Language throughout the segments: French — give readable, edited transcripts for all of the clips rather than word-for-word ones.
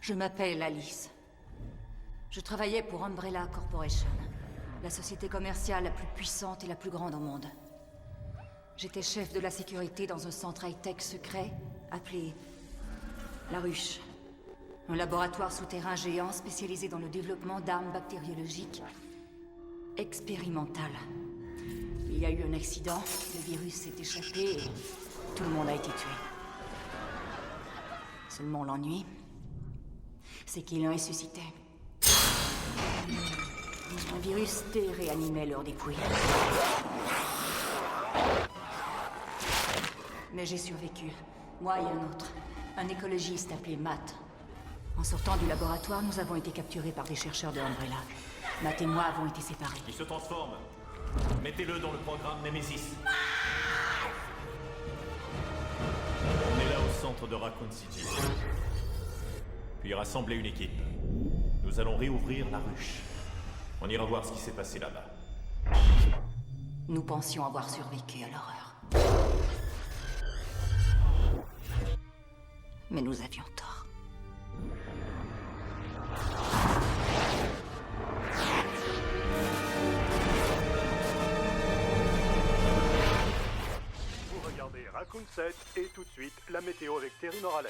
Je m'appelle Alice. Je travaillais pour Umbrella Corporation, la société commerciale la plus puissante et la plus grande au monde. J'étais chef de la sécurité dans un centre high-tech secret appelé La Ruche. Un laboratoire souterrain géant spécialisé dans le développement d'armes bactériologiques expérimentales. Il y a eu un accident, le virus s'est échappé et tout le monde a été tué. Seulement l'ennui, c'est qu'il ressuscitait. Un virus T réanimait leurs dépouilles. Mais j'ai survécu. Moi et un autre. Un écologiste appelé Matt. En sortant du laboratoire, nous avons été capturés par des chercheurs de Umbrella. Matt et moi avons été séparés. Il se transforme. Mettez-le dans le programme Nemesis. On est là au centre de Raccoon City. Puis rassembler une équipe. Nous allons réouvrir la ruche. On ira voir ce qui s'est passé là-bas. Nous pensions avoir survécu à l'horreur. Mais nous avions tort. Vous regardez Raccoon 7 et tout de suite la météo avec Terry Morales.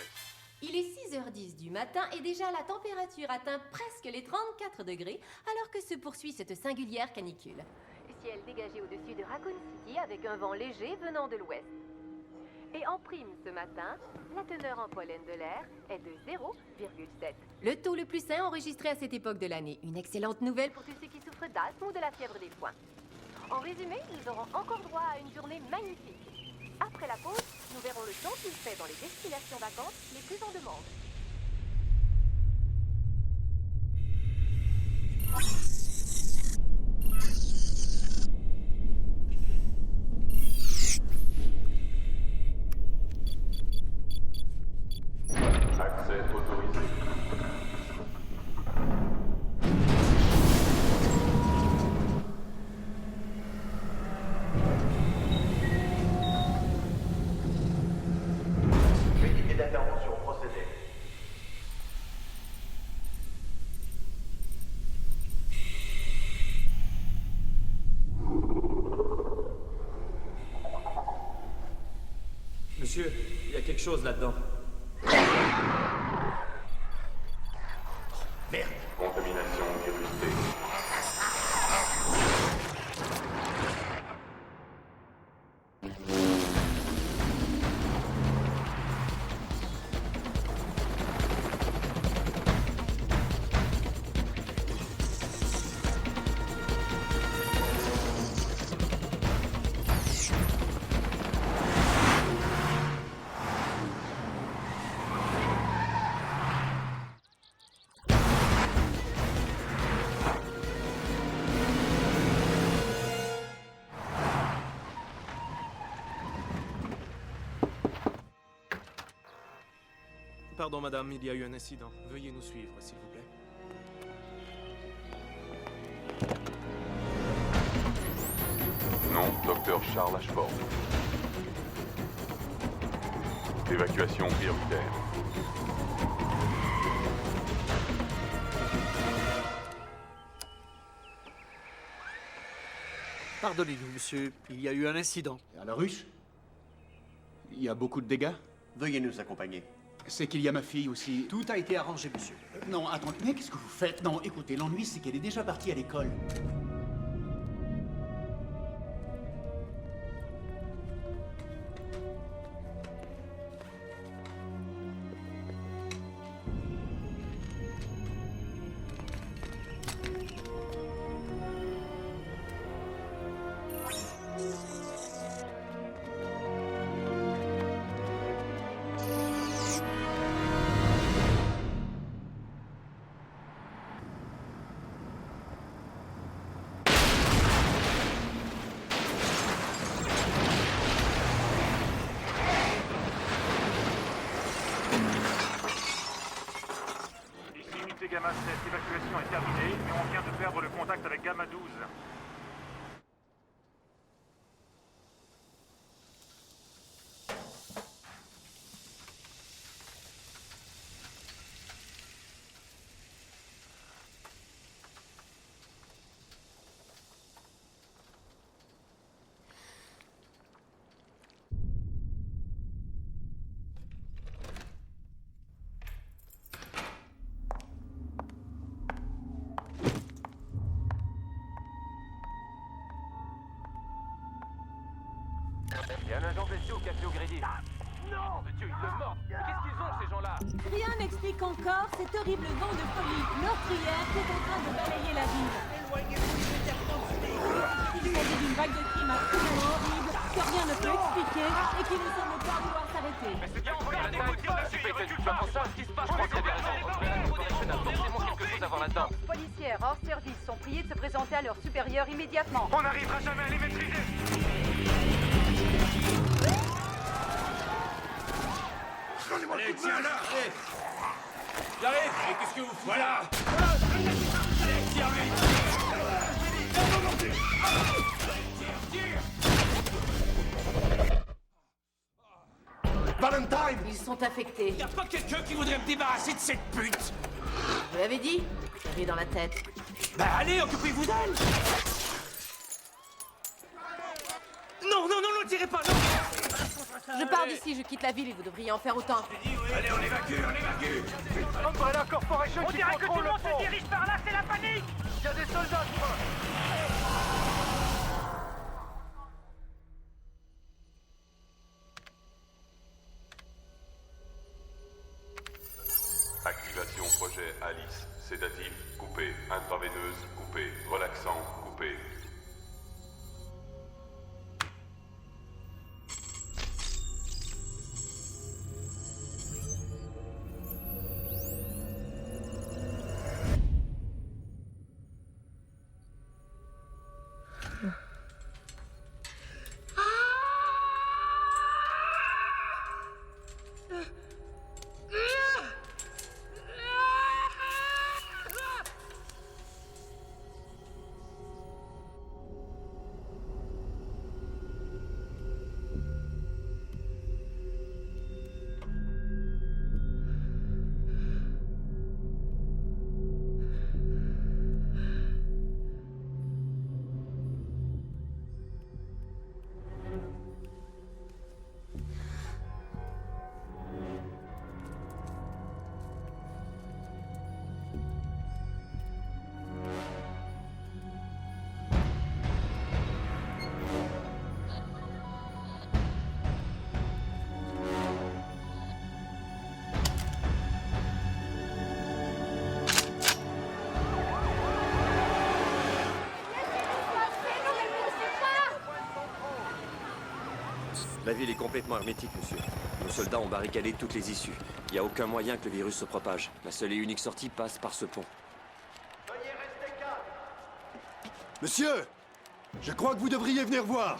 Il est 6h10 du matin et déjà la température atteint presque les 34 degrés alors que se poursuit cette singulière canicule. Ciel dégagé au-dessus de Raccoon City avec un vent léger venant de l'ouest. Et en prime ce matin, la teneur en pollen de l'air est de 0,7. Le taux le plus sain enregistré à cette époque de l'année. Une excellente nouvelle pour tous ceux qui souffrent d'asthme ou de la fièvre des foins. En résumé, nous aurons encore droit à une journée magnifique. Après la pause, nous verrons le temps qu'il fait dans les destinations vacances les plus en demande. Accès autorisé. Unité d'intervention procédée. Monsieur, il y a quelque chose là-dedans. Merde! Contamination virus T. Pardon, madame, il y a eu un incident. Veuillez nous suivre, s'il vous plaît. Nom, Dr Charles Ashford. Évacuation prioritaire. Pardonnez-nous, monsieur, il y a eu un incident. À la ruche? Il y a beaucoup de dégâts? Veuillez nous accompagner. C'est qu'il y a ma fille aussi. Tout a été arrangé, monsieur. Non, attendez, mais qu'est-ce que vous faites? Non, écoutez, l'ennui, c'est qu'elle est déjà partie à l'école. Gamma 7, l'évacuation est terminée, mais on vient de perdre le contact avec Gamma 12. y a un agent blessé au café O'Grady. Non de Dieu, ils le mordent. Mais qu'est-ce qu'ils ont, ces gens-là? Rien n'explique encore cet horrible vent de folie meurtrière qui est en train de balayer la ville. Il s'agit d'une vague de crimes absolument horrible que rien ne peut expliquer et qui ne semble pas vouloir s'arrêter. Mais c'est bien encore des motifs de suspecter. Tu vas penser à ce qui se passe. Je crois que t'avais raison. Umbrella Corporation a forcément quelque chose à voir là-dedans. Policières hors service sont priés de se présenter à leur supérieur immédiatement. On n'arrivera jamais à les maîtriser. Allez, tiens là, allez. J'arrive. Et qu'est-ce que vous foutez? Voilà. Allez, tire vite. Valentine! Ils sont infectés. Y'a pas quelqu'un qui voudrait me débarrasser de cette pute? Je l'avais dit. J'avais dans la tête. Bah allez, occupez-vous d'elle! Non, non, non, non, tirez pas, non! Je pars d'ici, je quitte la ville et vous devriez en faire autant. Allez, on évacue, on évacue! Umbrella Corporation qui contrôle le pont. dirige par là, c'est la panique. Il y a des soldats de front. Activation projet Alice. Sédatif, coupé. Intraveineuse, coupé. Relaxant, coupé. La ville est complètement hermétique, monsieur. Nos soldats ont barricadé toutes les issues. Il n'y a aucun moyen que le virus se propage. La seule et unique sortie passe par ce pont. Veuillez rester calme. Monsieur! Je crois que vous devriez venir voir!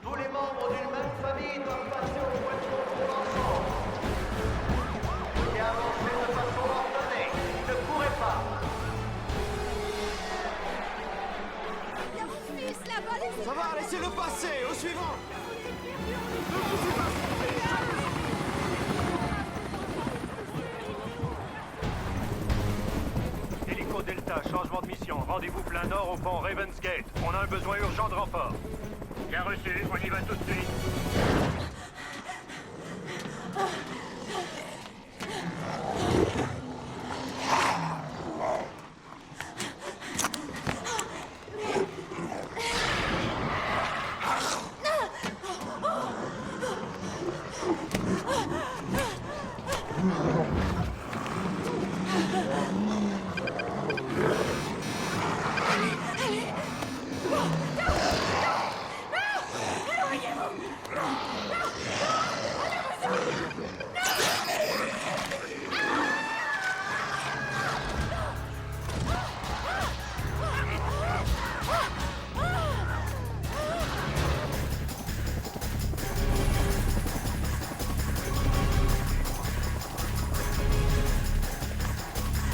Tous les membres d'une même famille doivent passer au point de contrôle ensemble. Veuillez avancer de façon ordonnée. Ne courez pas. Il y a mon fils là-bas, laissez-le. Ça va, laissez-le passer! Au suivant! Hélico Delta, changement de mission. Rendez-vous plein nord au pont Ravensgate. On a un besoin urgent de renfort. Bien reçu, on y va tout de suite.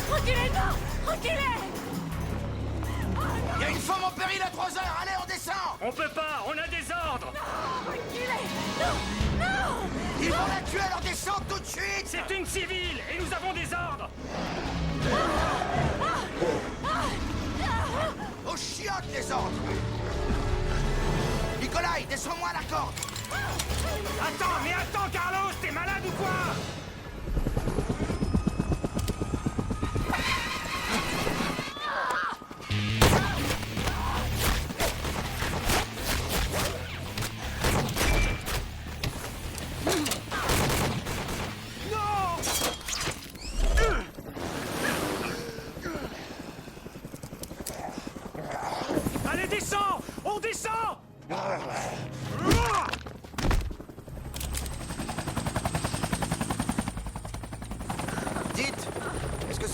Reculez, non! Reculez! Il y a une femme en péril à 3 heures! Allez, on descend! On peut pas, on a des ordres. Reculez! Non! Non! Ils vont la tuer, alors descend tout de suite! C'est une civile et nous avons des ordres. Aux chiottes, les ordres! Nikolai, descends-moi la corde! Attends, Carlos, t'es malade ou quoi?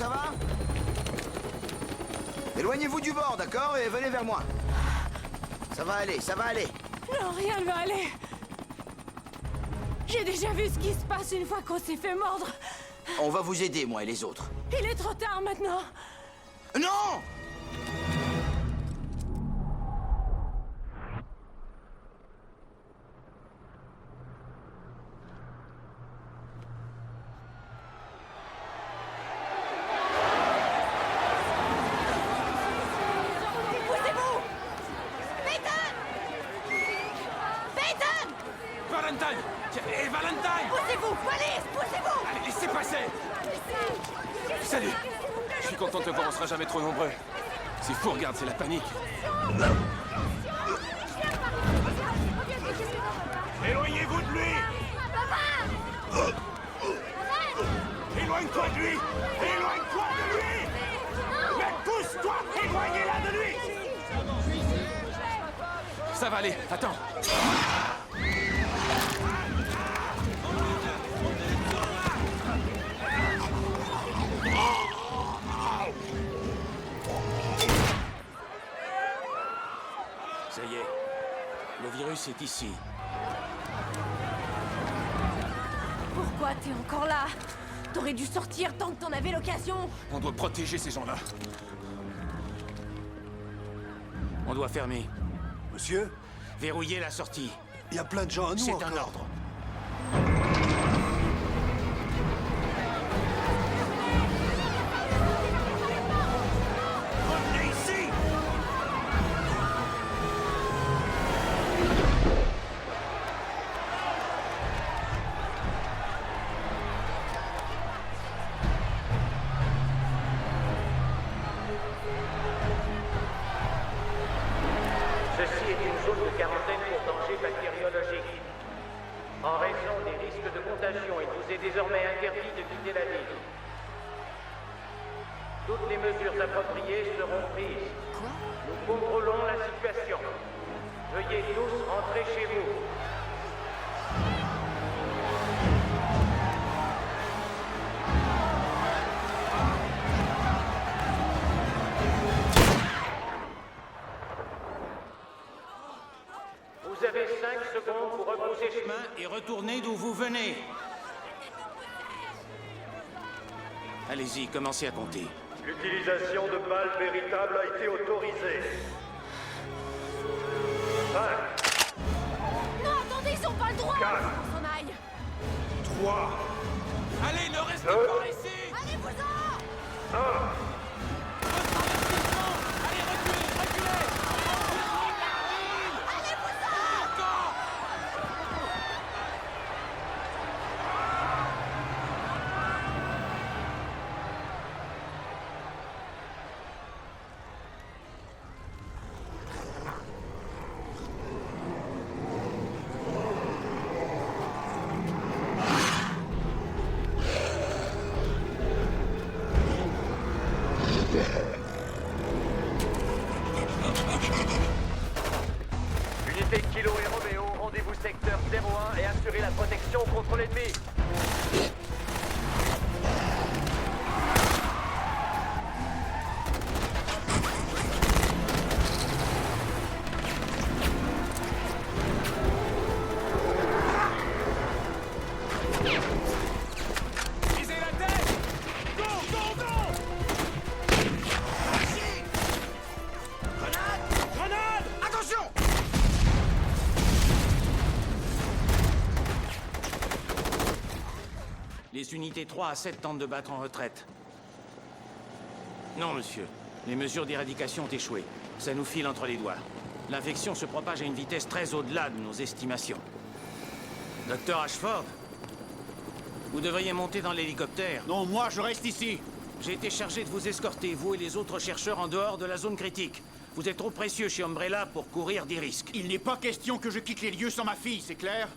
ça va? Éloignez-vous du bord, d'accord? Et venez vers moi. Ça va aller, ça va aller. Non, rien ne va aller. J'ai déjà vu ce qui se passe une fois qu'on s'est fait mordre. On va vous aider, moi et les autres. Il est trop tard maintenant. Non! Poussez-vous! Peyton! Peyton! Valentine! Et Valentine! Poussez-vous! Police! Poussez-vous! Allez, laissez passer! Salut! Je suis content de te voir, on sera jamais trop nombreux. C'est fou, regarde, c'est la panique. Éloignez-vous de lui! Éloigne-toi de lui! Éloigne-toi de lui! Mais pousse-toi! Éloignez-la de lui! Ça va aller, attends. Ça y est, le virus est ici. Pourquoi t'es encore là? T'aurais dû sortir tant que t'en avais l'occasion. On doit protéger ces gens-là. On doit fermer. Monsieur? Verrouiller la sortie. Il y a plein de gens à nous C'est encore. un ordre. Revenez ici! Ceci est une zone de quarantaine pour danger bactériologique. En raison des risques de contagion, il vous est désormais interdit de quitter la ville. Toutes les mesures appropriées seront prises. Nous contrôlons la situation. Veuillez tous rentrer chez vous. Vous avez 5 secondes pour rebrousser chemin Et retournez d'où vous venez. Allez-y, commencez à compter. L'utilisation de balles véritables a été autorisée. 5, Non, attendez, ils ont pas le droit! Quatre. On s'en aille! 3, Allez, ne restez Deux. pas ici! Allez-vous-en! 1. Allez, reculez, reculez! Unité Kilo et Roméo, rendez-vous secteur 01 et assurez la protection contre l'ennemi. Visez la tête! Go, go, go! Grenade! Attention! Les unités 3 à 7 tentent de battre en retraite. Non, monsieur. Les mesures d'éradication ont échoué. Ça nous file entre les doigts. L'infection se propage à une vitesse très au-delà de nos estimations. Docteur Ashford, vous devriez monter dans l'hélicoptère. Non, moi, je reste ici. J'ai été chargé de vous escorter, vous et les autres chercheurs, en dehors de la zone critique. Vous êtes trop précieux chez Umbrella pour courir des risques. Il n'est pas question que je quitte les lieux sans ma fille, c'est clair?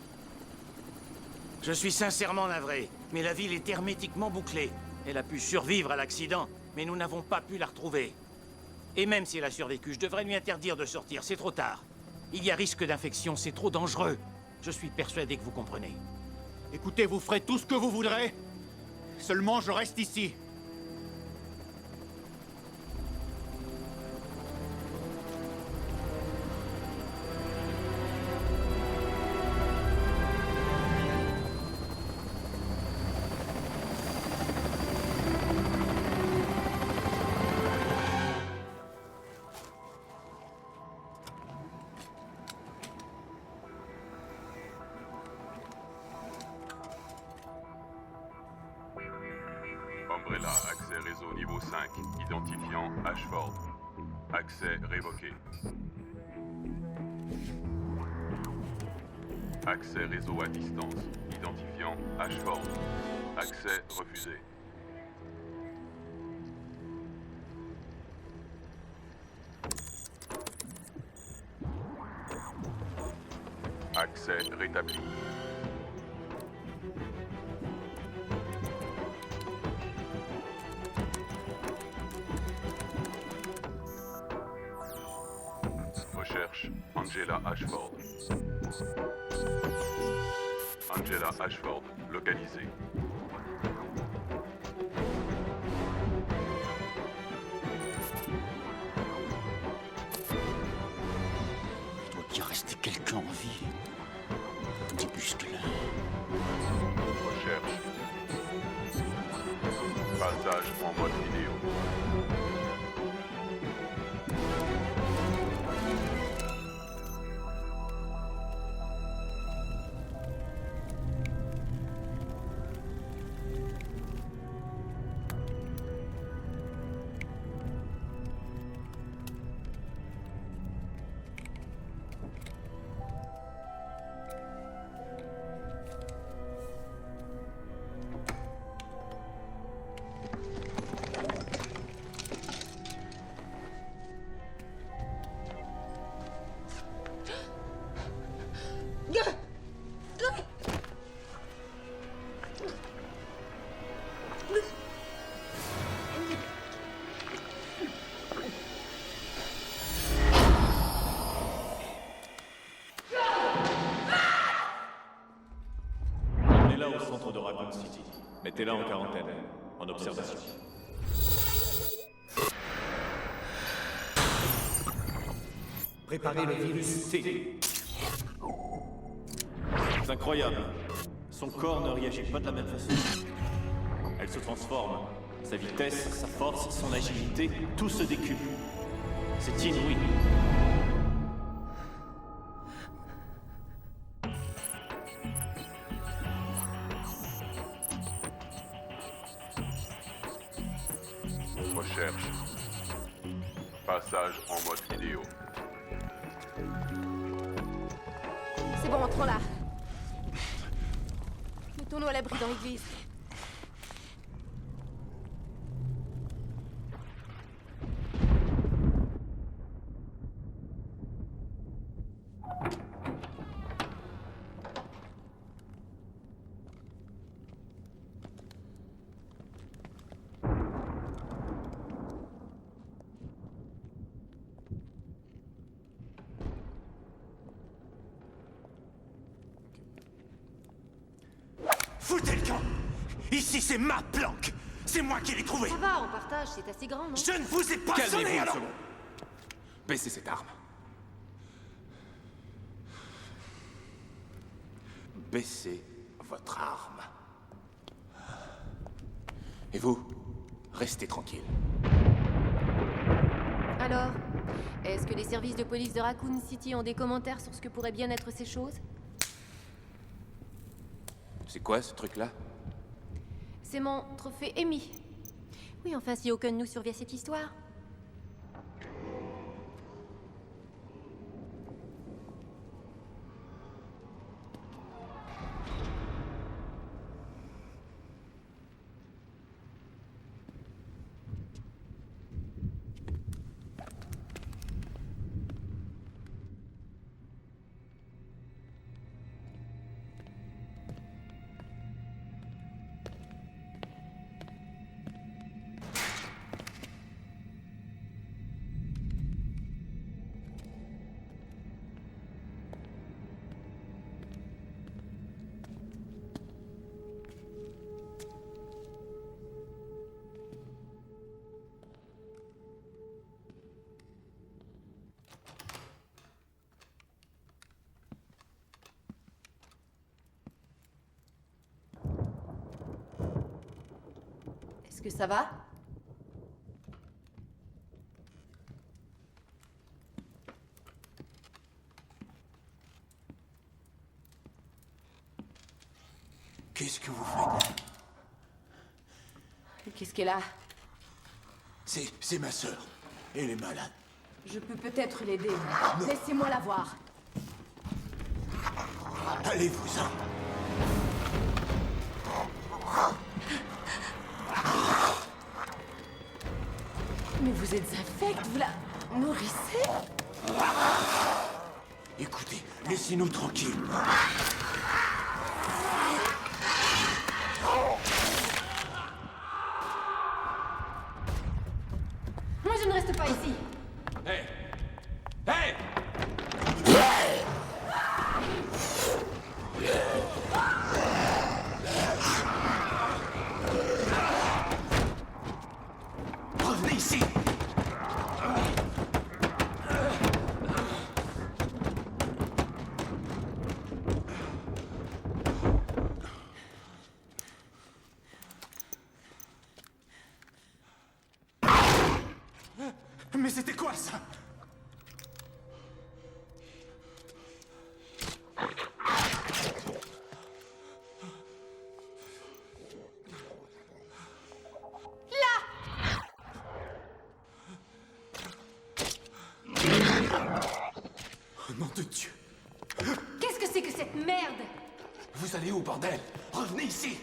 Je suis sincèrement navré, mais la ville est hermétiquement bouclée. Elle a pu survivre à l'accident, mais nous n'avons pas pu la retrouver. Et même si elle a survécu, je devrais lui interdire de sortir, c'est trop tard. Il y a risque d'infection, c'est trop dangereux. Je suis persuadé que vous comprenez. Écoutez, vous ferez tout ce que vous voudrez. Seulement, je reste ici. accès réseau niveau 5, identifiant Ashford. Accès révoqué. Accès réseau à distance, identifiant Ashford. Accès refusé. Accès rétabli. Recherche Angela Ashford. Angela Ashford, localisée. Il doit bien rester quelqu'un en vie. Débusque-la. Recherche. Passage en mode vidéo. On est là au centre de Raccoon City. Mettez-la en quarantaine, en observation. Préparez le virus T. C'est incroyable. Son corps ne réagit pas de la même façon. Elle se transforme. Sa vitesse, sa force, son agilité, tout se décuple. C'est inouï. Recherche. Passage en mode vidéo. C'est bon, entrons là. Mettons-nous à l'abri dans l'église. Foutez le camp! Ici, c'est ma planque! C'est moi qui l'ai trouvée! Ça va, on partage, c'est assez grand, non? Je ne vous ai pas sonné, Calmez-vous une alors! seconde. Baissez cette arme. Baissez votre arme. Et vous, restez tranquille. Alors, est-ce que les services de police de Raccoon City ont des commentaires sur ce que pourraient bien être ces choses? C'est quoi ce truc-là? C'est mon trophée Amy. Oui, enfin, si aucun de nous survit à cette histoire. Est-ce que ça va? Qu'est-ce que vous faites? Qu'est-ce qu'elle a? C'est ma sœur. Elle est malade. Je peux peut-être l'aider. Laissez-moi la voir. Allez-vous-en. Mais vous êtes infect, vous la nourrissez? Écoutez, laissez-nous tranquilles. Moi, je ne reste pas ici. Hé! Hé! Revenez ici. Mais c'était quoi ça? Oh nom de Dieu! Qu'est-ce que c'est que cette merde? Vous allez où, bordel? Revenez ici!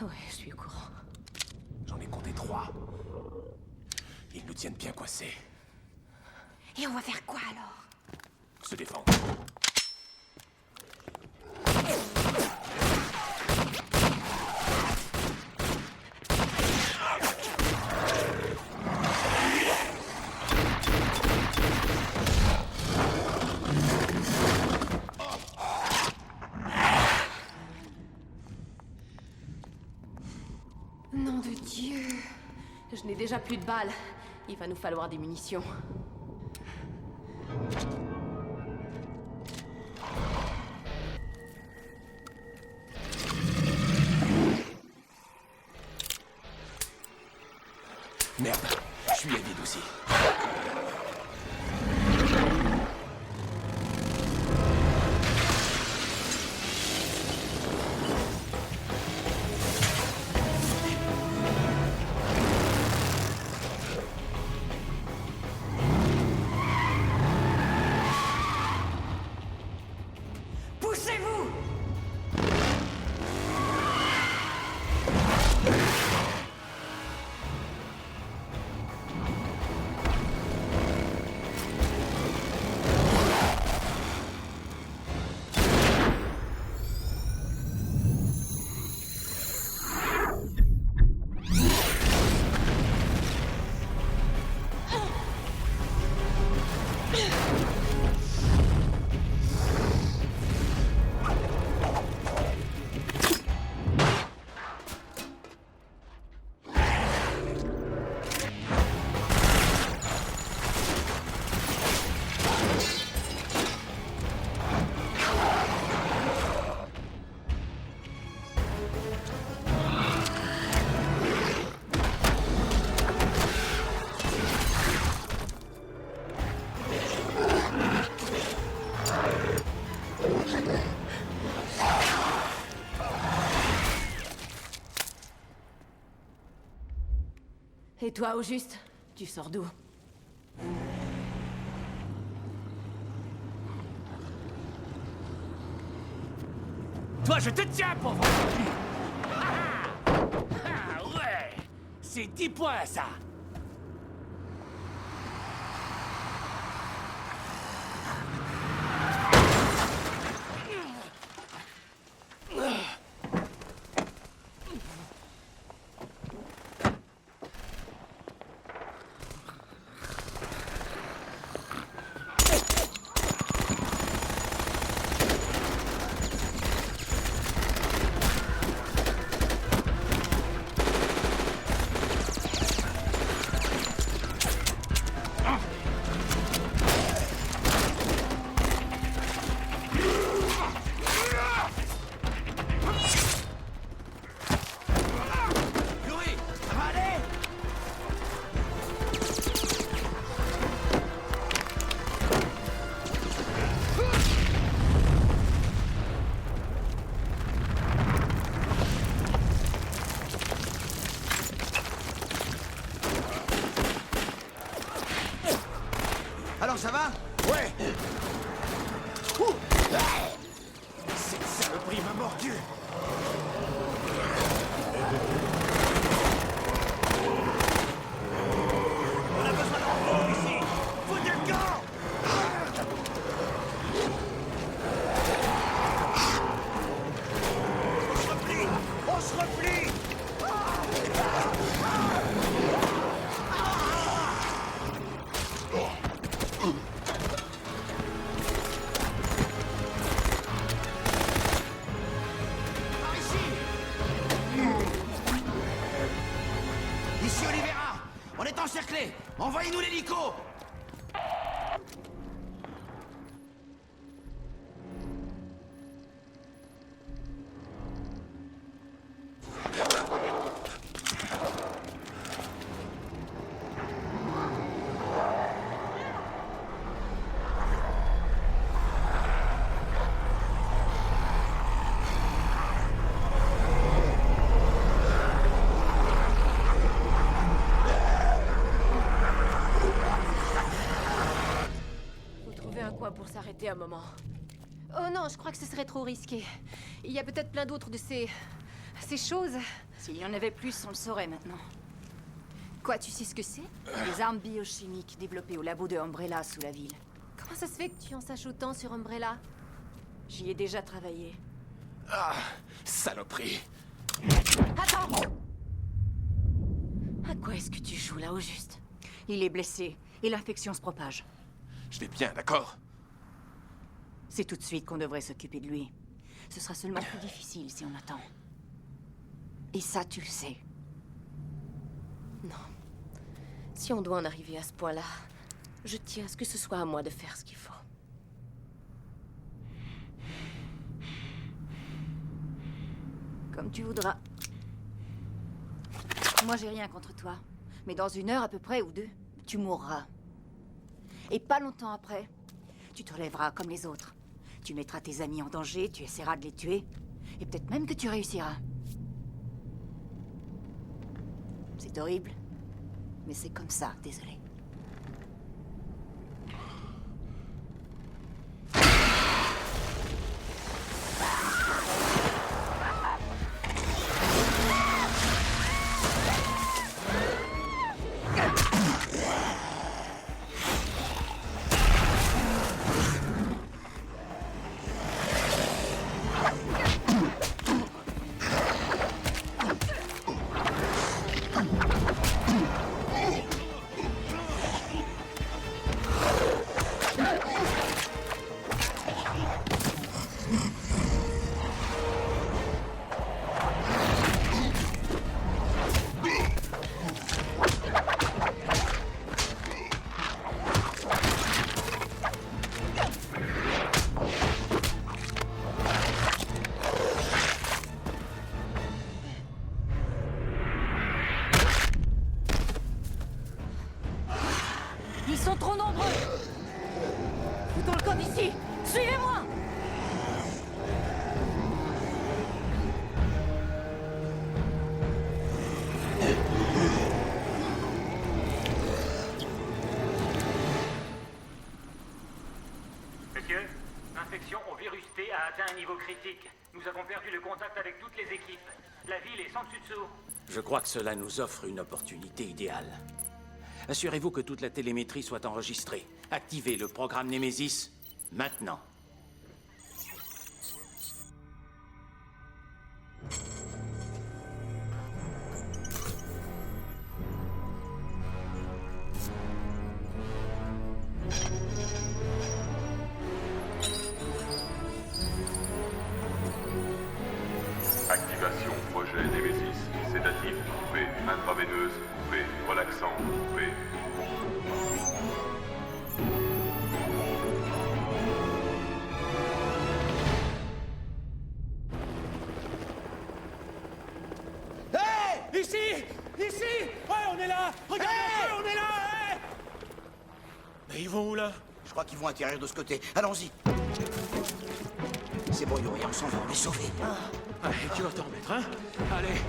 Ouais, je suis au courant. J'en ai compté 3. Ils nous tiennent bien coincés. Et on va faire quoi alors? Se défendre. Nom de Dieu! Je n'ai déjà plus de balles. Il va nous falloir des munitions. Merde, je suis à vide aussi. Et toi, au juste, tu sors d'où? Toi, je te tiens, pauvre! Ah, ouais! C'est 10 points, ça! Alors ça va? Ouais. Cette saloperie m'a mordu. On a besoin de renfort ici. Foutez le camp. On se replie. On se replie. Ici Olivera! On est encerclés! Envoyez-nous l'hélico! Pour s'arrêter un moment. Oh non, je crois que ce serait trop risqué. Il y a peut-être plein d'autres de ces choses. S'il y en avait plus, on le saurait maintenant. Quoi, tu sais ce que c'est? Des armes biochimiques développées au labo de Umbrella sous la ville. Comment ça se fait que tu en saches autant sur Umbrella? J'y ai déjà travaillé. Ah, saloperie. Attends! À quoi est-ce que tu joues là, au juste? Il est blessé et l'infection se propage. Je vais bien, d'accord? C'est tout de suite qu'on devrait s'occuper de lui. Ce sera seulement plus difficile si on attend. Et ça, tu le sais. Non. Si on doit en arriver à ce point-là, je tiens à ce que ce soit à moi de faire ce qu'il faut. Comme tu voudras. Moi, j'ai rien contre toi. Mais dans 1 heure à peu près, ou 2, tu mourras. Et pas longtemps après, tu te relèveras comme les autres. Tu mettras tes amis en danger, tu essaieras de les tuer. Et peut-être même que tu réussiras. C'est horrible. Mais c'est comme ça, désolé. Ils sont trop nombreux! Foutons le camp d'ici! Suivez-moi! messieurs. L'infection au virus T a atteint un niveau critique. Nous avons perdu le contact avec toutes les équipes. La ville est sans dessus-dessous. Je crois que cela nous offre une opportunité idéale. Assurez-vous que toute la télémétrie soit enregistrée. Activez le programme Nemesis maintenant. Activation projet Nemesis. Sédatif, coupé. Intraveineuse, coupé. Relaxant, coupé. Hey! Ici! Ici! Ouais, on est là! Regarde un peu, on est là! Hey! Mais ils vont où, là? Je crois qu'ils vont atterrir de ce côté. Allons-y. C'est bon, Yuri, on s'en va, on est sauvés. Allez, tu vas t'en remettre, hein? Allez!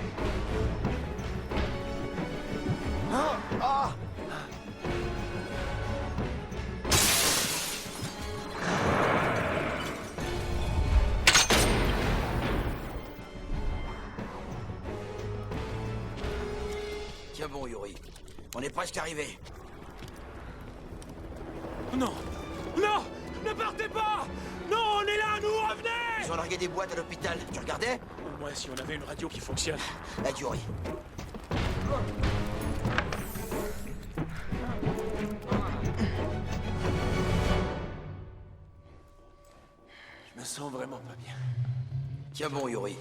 Tiens bon, Yuri. On est presque arrivé. Non! Non! Ne partez pas! Non, on est là, nous, revenez! Ils ont largué des boîtes à l'hôpital. Tu regardais? Au moins, si on avait une radio qui fonctionne. Là, Yuri. Je me sens vraiment pas bien. Tiens bon, Yuri.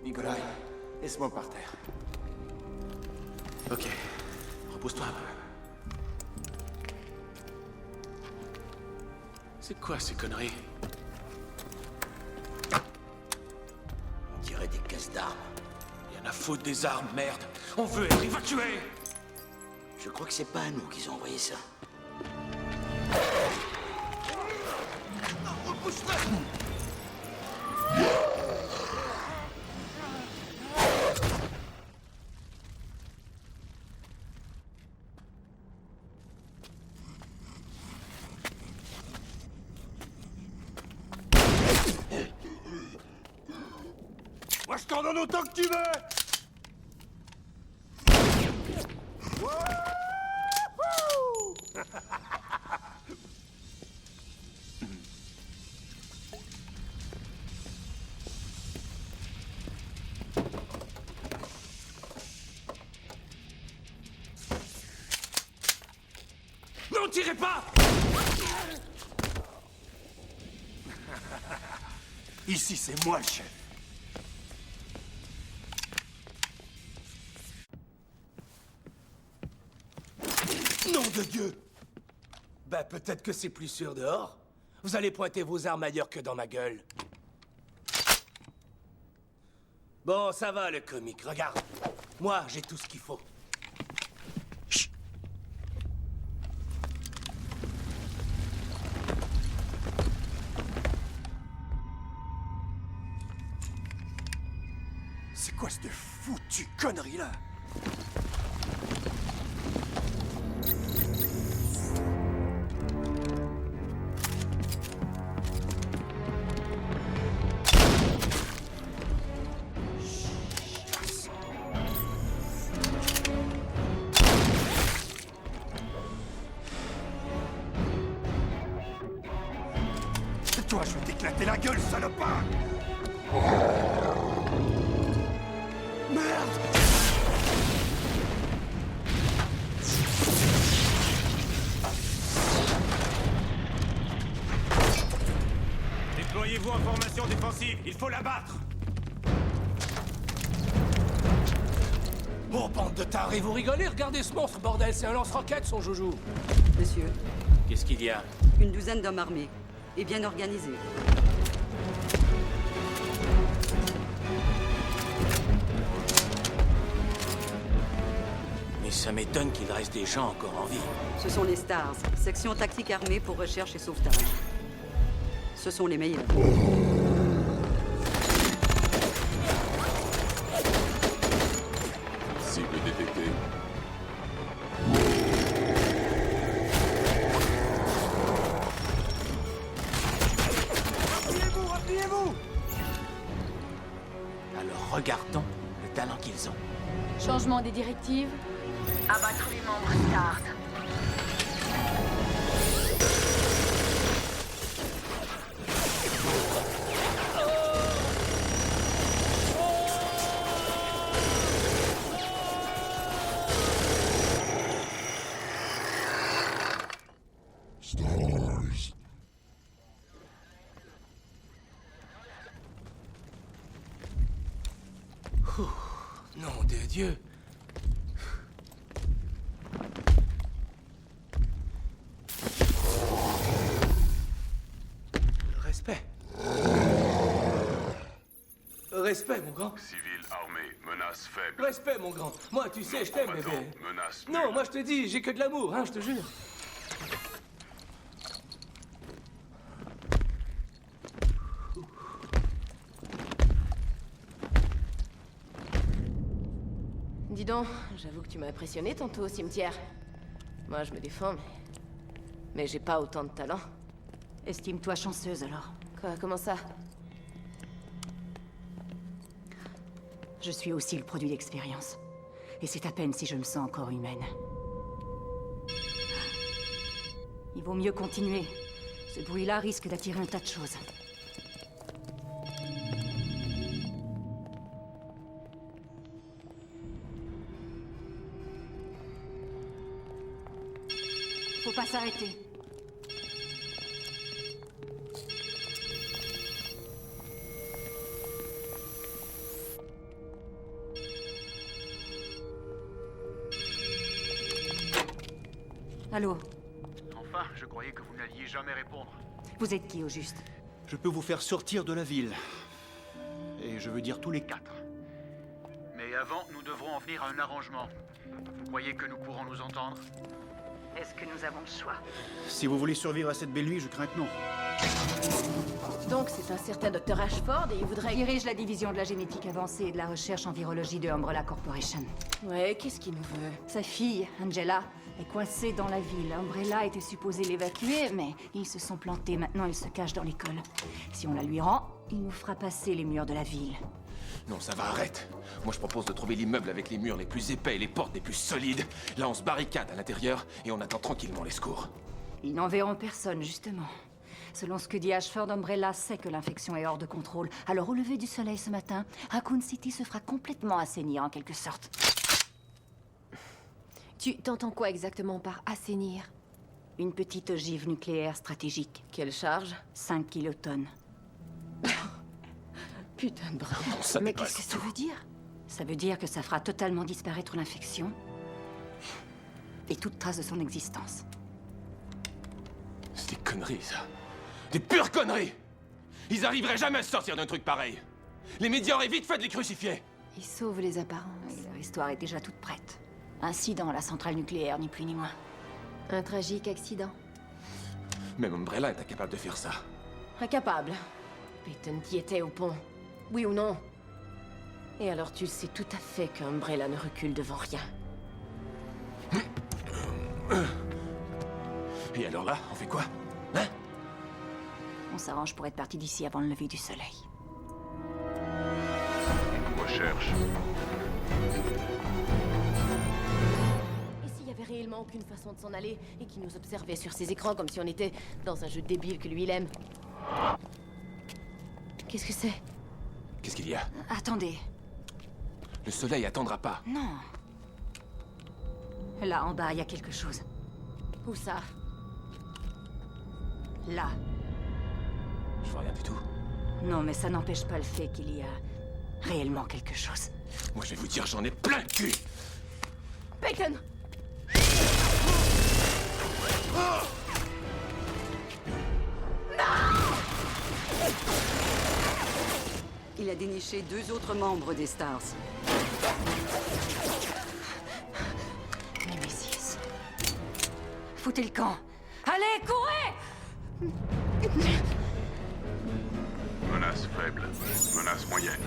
Nikolai, laisse-moi par terre. Ok, repose-toi un peu. C'est quoi ces conneries? On dirait des caisses d'armes. Y'en a foutre des armes, merde. On veut être évacués. Je crois que c'est pas à nous qu'ils ont envoyé ça. Repousse-le! Moi, je t'en donne autant que tu veux! Non, tirez pas! Ici, c'est moi le chef. Nom de Dieu! Bah, peut-être que c'est plus sûr dehors. Vous allez pointer vos armes ailleurs que dans ma gueule. Bon, ça va, le comique, regarde. Moi, j'ai tout ce qu'il faut. Chut. C'est quoi cette foutue connerie-là? Toi, je vais t'éclater la gueule, salopard! Merde! Déployez-vous en formation défensive, il faut l'abattre! bande de tarés, vous rigolez? Regardez ce monstre, bordel, c'est un lance-roquette, son joujou. Monsieur, Qu'est-ce qu'il y a? une douzaine d'hommes armés, et bien organisés. Mais ça m'étonne qu'il reste des gens encore en vie. Ce sont les Stars, section tactique armée pour recherche et sauvetage. Ce sont les meilleurs. Cible détectée. Repliez-vous! Alors regardons le talent qu'ils ont. Changement des directives. Abattre les membres Stars. Stars. Nom de Dieu. Respect. Respect, mon grand. Civil armé, menace faible. Respect, mon grand. Moi, tu sais, je t'aime, bébé. Menace Non, nulle. moi, je te dis, j'ai que de l'amour, hein, je te jure. Dis donc, j'avoue que tu m'as impressionné tantôt au cimetière. Moi, je me défends, mais j'ai pas autant de talent. Estime-toi chanceuse alors. Quoi, comment ça? Je suis aussi le produit d'expérience. Et c'est à peine si je me sens encore humaine. Il vaut mieux continuer. Ce bruit-là risque d'attirer un tas de choses. Faut pas s'arrêter. Allô? Enfin, je croyais que vous n'alliez jamais répondre. Vous êtes qui au juste? Je peux vous faire sortir de la ville. Et je veux dire tous les quatre. Mais avant, nous devrons en venir à un arrangement. Vous croyez que nous pourrons nous entendre? Est-ce que nous avons le choix? Si vous voulez survivre à cette belle nuit, je crains que non. Donc, c'est un certain Dr. Ashford et il voudrait... Dirige la division de la génétique avancée et de la recherche en virologie de Umbrella Corporation. Ouais, qu'est-ce qu'il nous veut? Sa fille, Angela, est coincée dans la ville. Umbrella était supposée l'évacuer, mais ils se sont plantés. Maintenant, elle se cache dans l'école. Si on la lui rend, il nous fera passer les murs de la ville. Non, ça va, arrête. Moi, je propose de trouver l'immeuble avec les murs les plus épais et les portes les plus solides. Là, on se barricade à l'intérieur et on attend tranquillement les secours. Ils n'en verront personne, justement. Selon ce que dit Ashford, Umbrella sait que l'infection est hors de contrôle. Alors, au lever du soleil ce matin, Raccoon City se fera complètement assainir, en quelque sorte. Tu t'entends quoi exactement par assainir? Une petite ogive nucléaire stratégique. Quelle charge? 5 kilotonnes. Putain de bras. Mais qu'est-ce que ça veut dire? Ça veut dire que ça fera totalement disparaître l'infection et toute trace de son existence. C'est des conneries, ça. Des pures conneries! Ils arriveraient jamais à se sortir d'un truc pareil. Les médias auraient vite fait de les crucifier. Ils sauvent les apparences. Leur histoire est déjà toute prête. Incident à la centrale nucléaire, ni plus ni moins. Un tragique accident. Même Umbrella est incapable de faire ça. Incapable. Peyton qui était au pont. Oui ou non? Et alors tu le sais tout à fait qu'Umbrella ne recule devant rien. Et alors là, on fait quoi? Hein? On s'arrange pour être parti d'ici avant le lever du soleil. Recherche. Et s'il y avait réellement aucune façon de s'en aller et qu'il nous observait sur ses écrans comme si on était dans un jeu débile que lui il aime? Qu'est-ce que c'est? Qu'est-ce qu'il y a? Attendez. Le soleil attendra pas. Non. Là, en bas, il y a quelque chose. Où ça? Là. Je vois rien du tout. Non, mais ça n'empêche pas le fait qu'il y a réellement quelque chose. Moi, je vais vous dire, j'en ai plein le cul. Peyton! Il a déniché 2 autres membres des Stars. Nemesis. Foutez le camp. Allez, courez! Menace faible. Menace moyenne.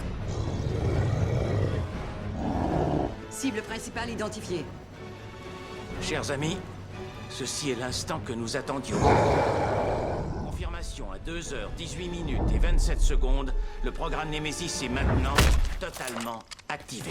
Cible principale identifiée. Chers amis, ceci est l'instant que nous attendions. Confirmation à 2h18 et 27 secondes. Le programme Nemesis est maintenant totalement activé.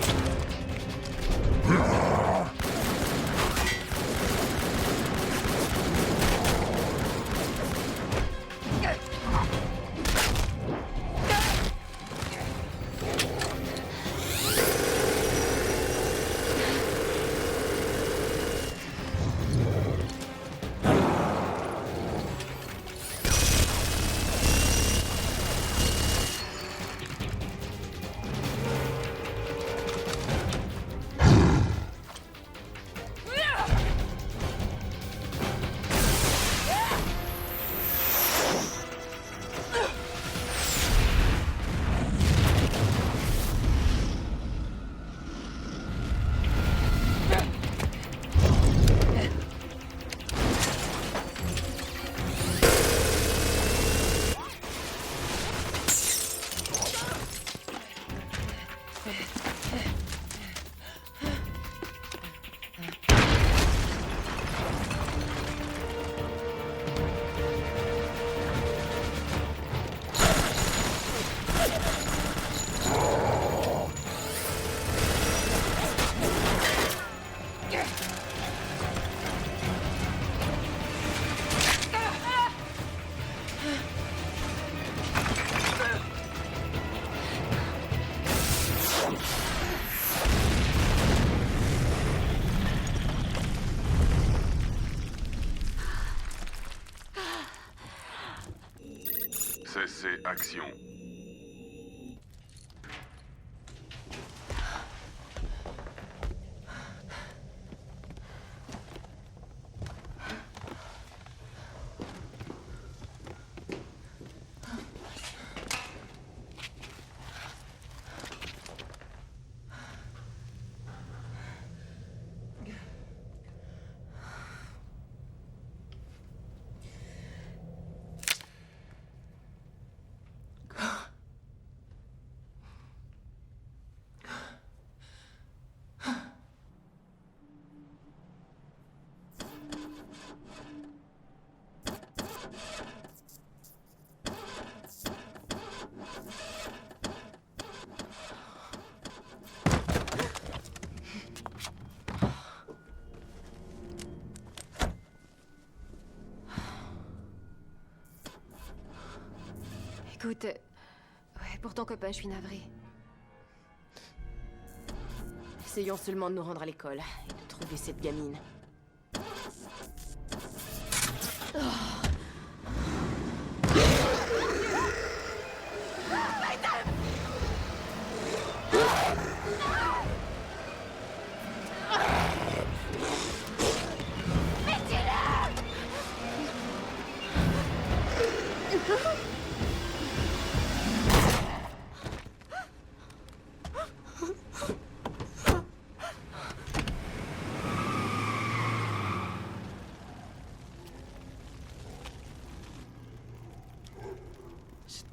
Cessez action. Écoute, ouais, pour ton copain, je suis navrée. Essayons seulement de nous rendre à l'école et de trouver cette gamine.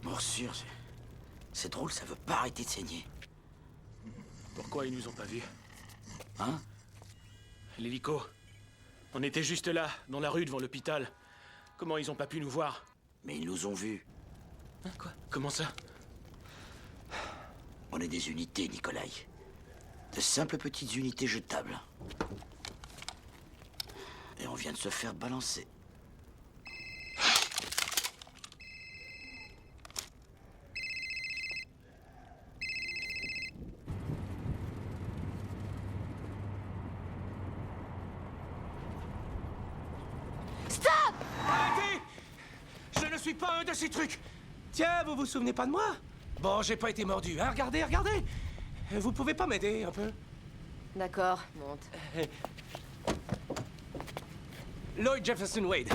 Morsure, c'est drôle, ça veut pas arrêter de saigner. Pourquoi ils nous ont pas vus? Hein? L'hélico. On était juste là, dans la rue devant l'hôpital. Comment ils ont pas pu nous voir? Mais ils nous ont vus. Hein, quoi? Comment ça? On est des unités, Nikolai. De simples petites unités jetables. Et on vient de se faire balancer. Arrêtez! Je ne suis pas un de ces trucs! Tiens, vous vous souvenez pas de moi? Bon, j'ai pas été mordu, hein? Regardez, regardez! Vous pouvez pas m'aider un peu? D'accord, monte. Lloyd Jefferson Wade.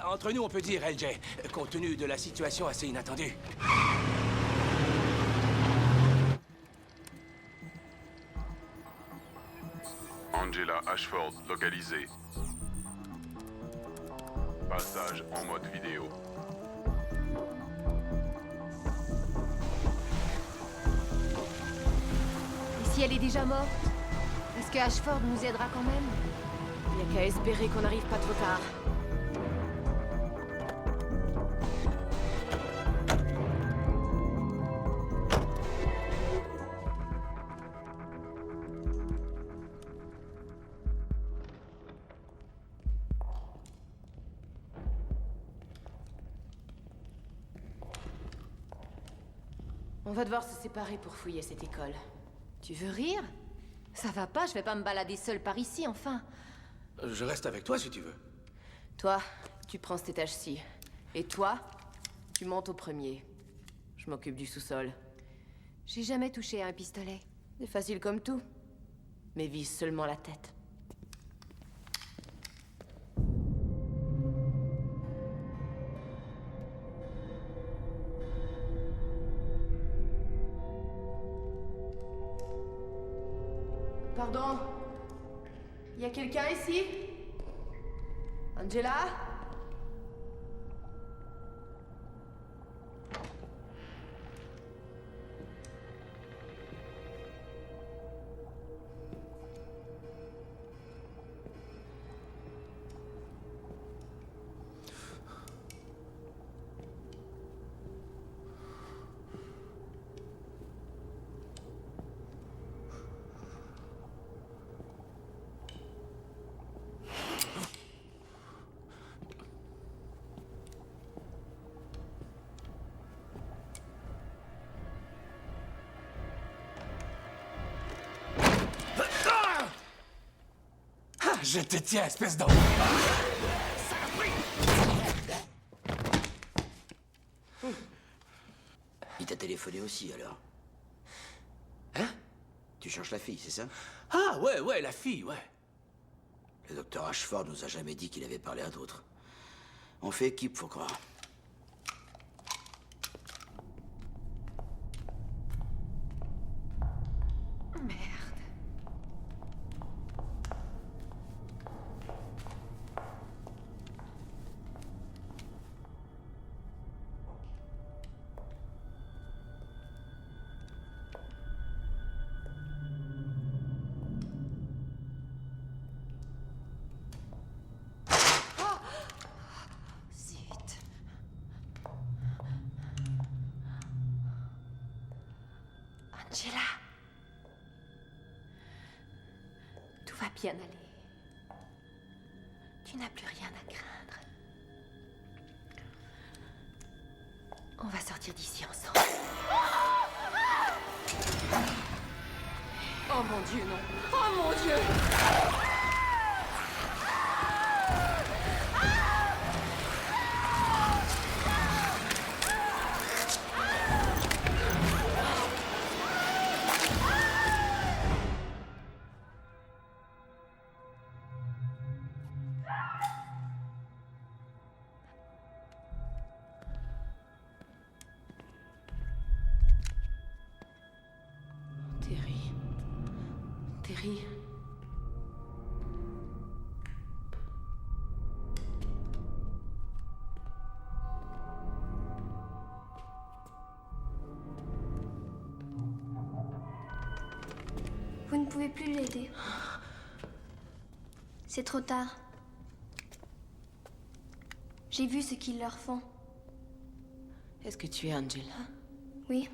Entre nous, on peut dire LJ, compte tenu de la situation assez inattendue. Angela Ashford localisée. Passage en mode vidéo. Et si elle est déjà morte? Est-ce que Ashford nous aidera quand même? Il n'y a qu'à espérer qu'on n'arrive pas trop tard. On va devoir se séparer pour fouiller cette école. Tu veux rire? Ça va pas, je vais pas me balader seule par ici, enfin. Je reste avec toi si tu veux. Toi, tu prends cet étage-ci. Et toi, tu montes au premier. Je m'occupe du sous-sol. J'ai jamais touché à un pistolet. C'est facile comme tout. Mais vise seulement la tête. Pardon? Y a quelqu'un ici? Angela? Je te tiens, espèce d'en... Il t'a téléphoné aussi, alors? Hein? Tu cherches la fille, c'est ça? Ah, ouais, la fille, ouais. Le docteur Ashford nous a jamais dit qu'il avait parlé à d'autres. On fait équipe, faut croire. Angela. Tout va bien aller. Tu n'as plus rien à craindre. On va sortir d'ici ensemble. Oh mon Dieu, non. Oh mon Dieu! Terry. Vous ne pouvez plus l'aider. C'est trop tard. J'ai vu ce qu'ils leur font. Est-ce que tu es Angela? Oui.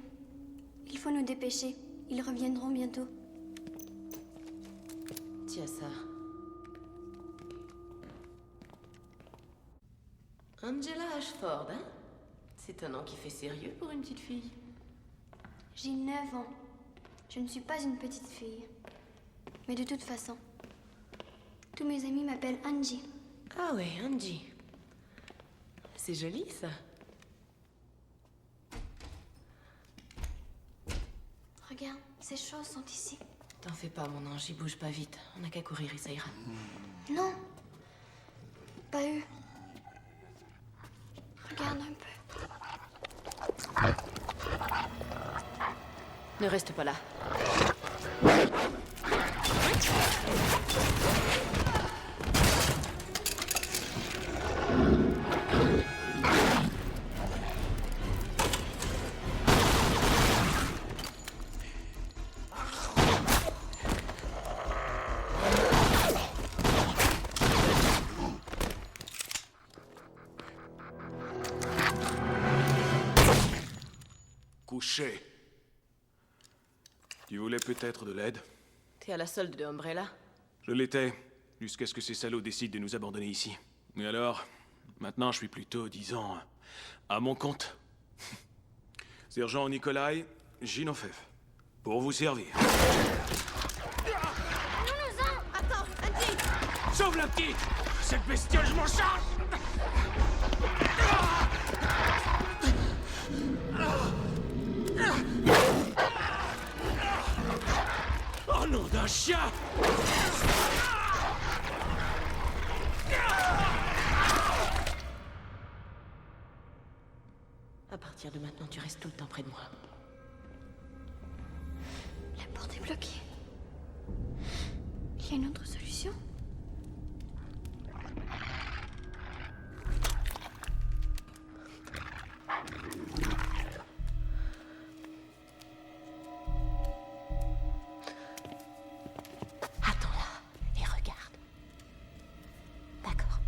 Il faut nous dépêcher. Ils reviendront bientôt. Tiens ça. Angela Ashford, hein? C'est un nom qui fait sérieux pour une petite fille. J'ai 9 ans. Je ne suis pas une petite fille. Mais de toute façon, tous mes amis m'appellent Angie. Ah ouais, Angie. C'est joli, ça. Regarde, ces choses sont ici. T'en fais pas, mon ange, il bouge pas vite. On n'a qu'à courir et ça ira. Non. Pas eux. Regarde un peu. Ne reste pas là. Couché. Tu voulais peut-être de l'aide? T'es à la solde de Umbrella? Je l'étais, jusqu'à ce que ces salauds décident de nous abandonner ici. Mais alors, maintenant je suis plutôt, disons, à mon compte. Sergent Nikolai Ginofev, pour vous servir. Attends, Andy! Sauve la petite! Cette bestiole, je m'en charge! Oh nom d'un chien! À partir de maintenant, tu restes tout le temps près de moi. La porte est bloquée. Il y a une autre solution? Attends là et regarde. D'accord.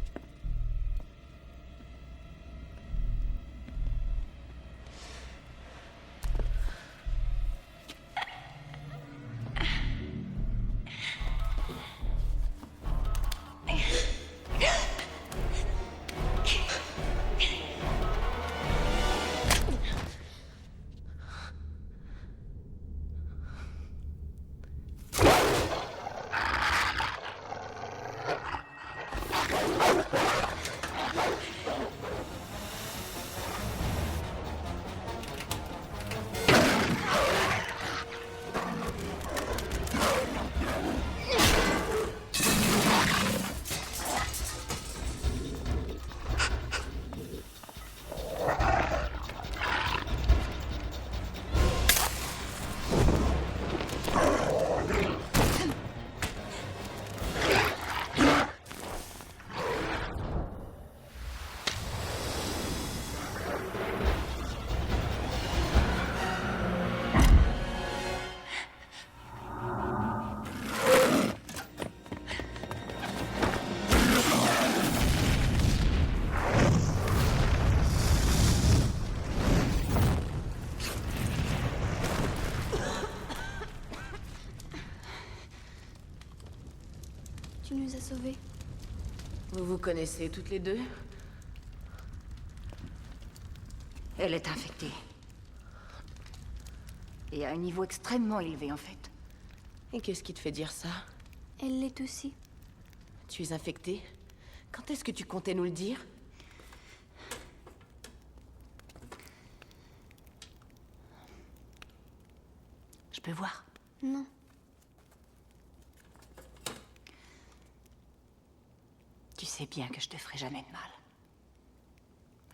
Tu nous as sauvés. Vous vous connaissez toutes les deux? Elle est infectée. Et à un niveau extrêmement élevé, en fait. Et qu'est-ce qui te fait dire ça? Elle l'est aussi. Tu es infectée? Quand est-ce que tu comptais nous le dire? Je peux voir? Non. Tu sais bien que je te ferai jamais de mal.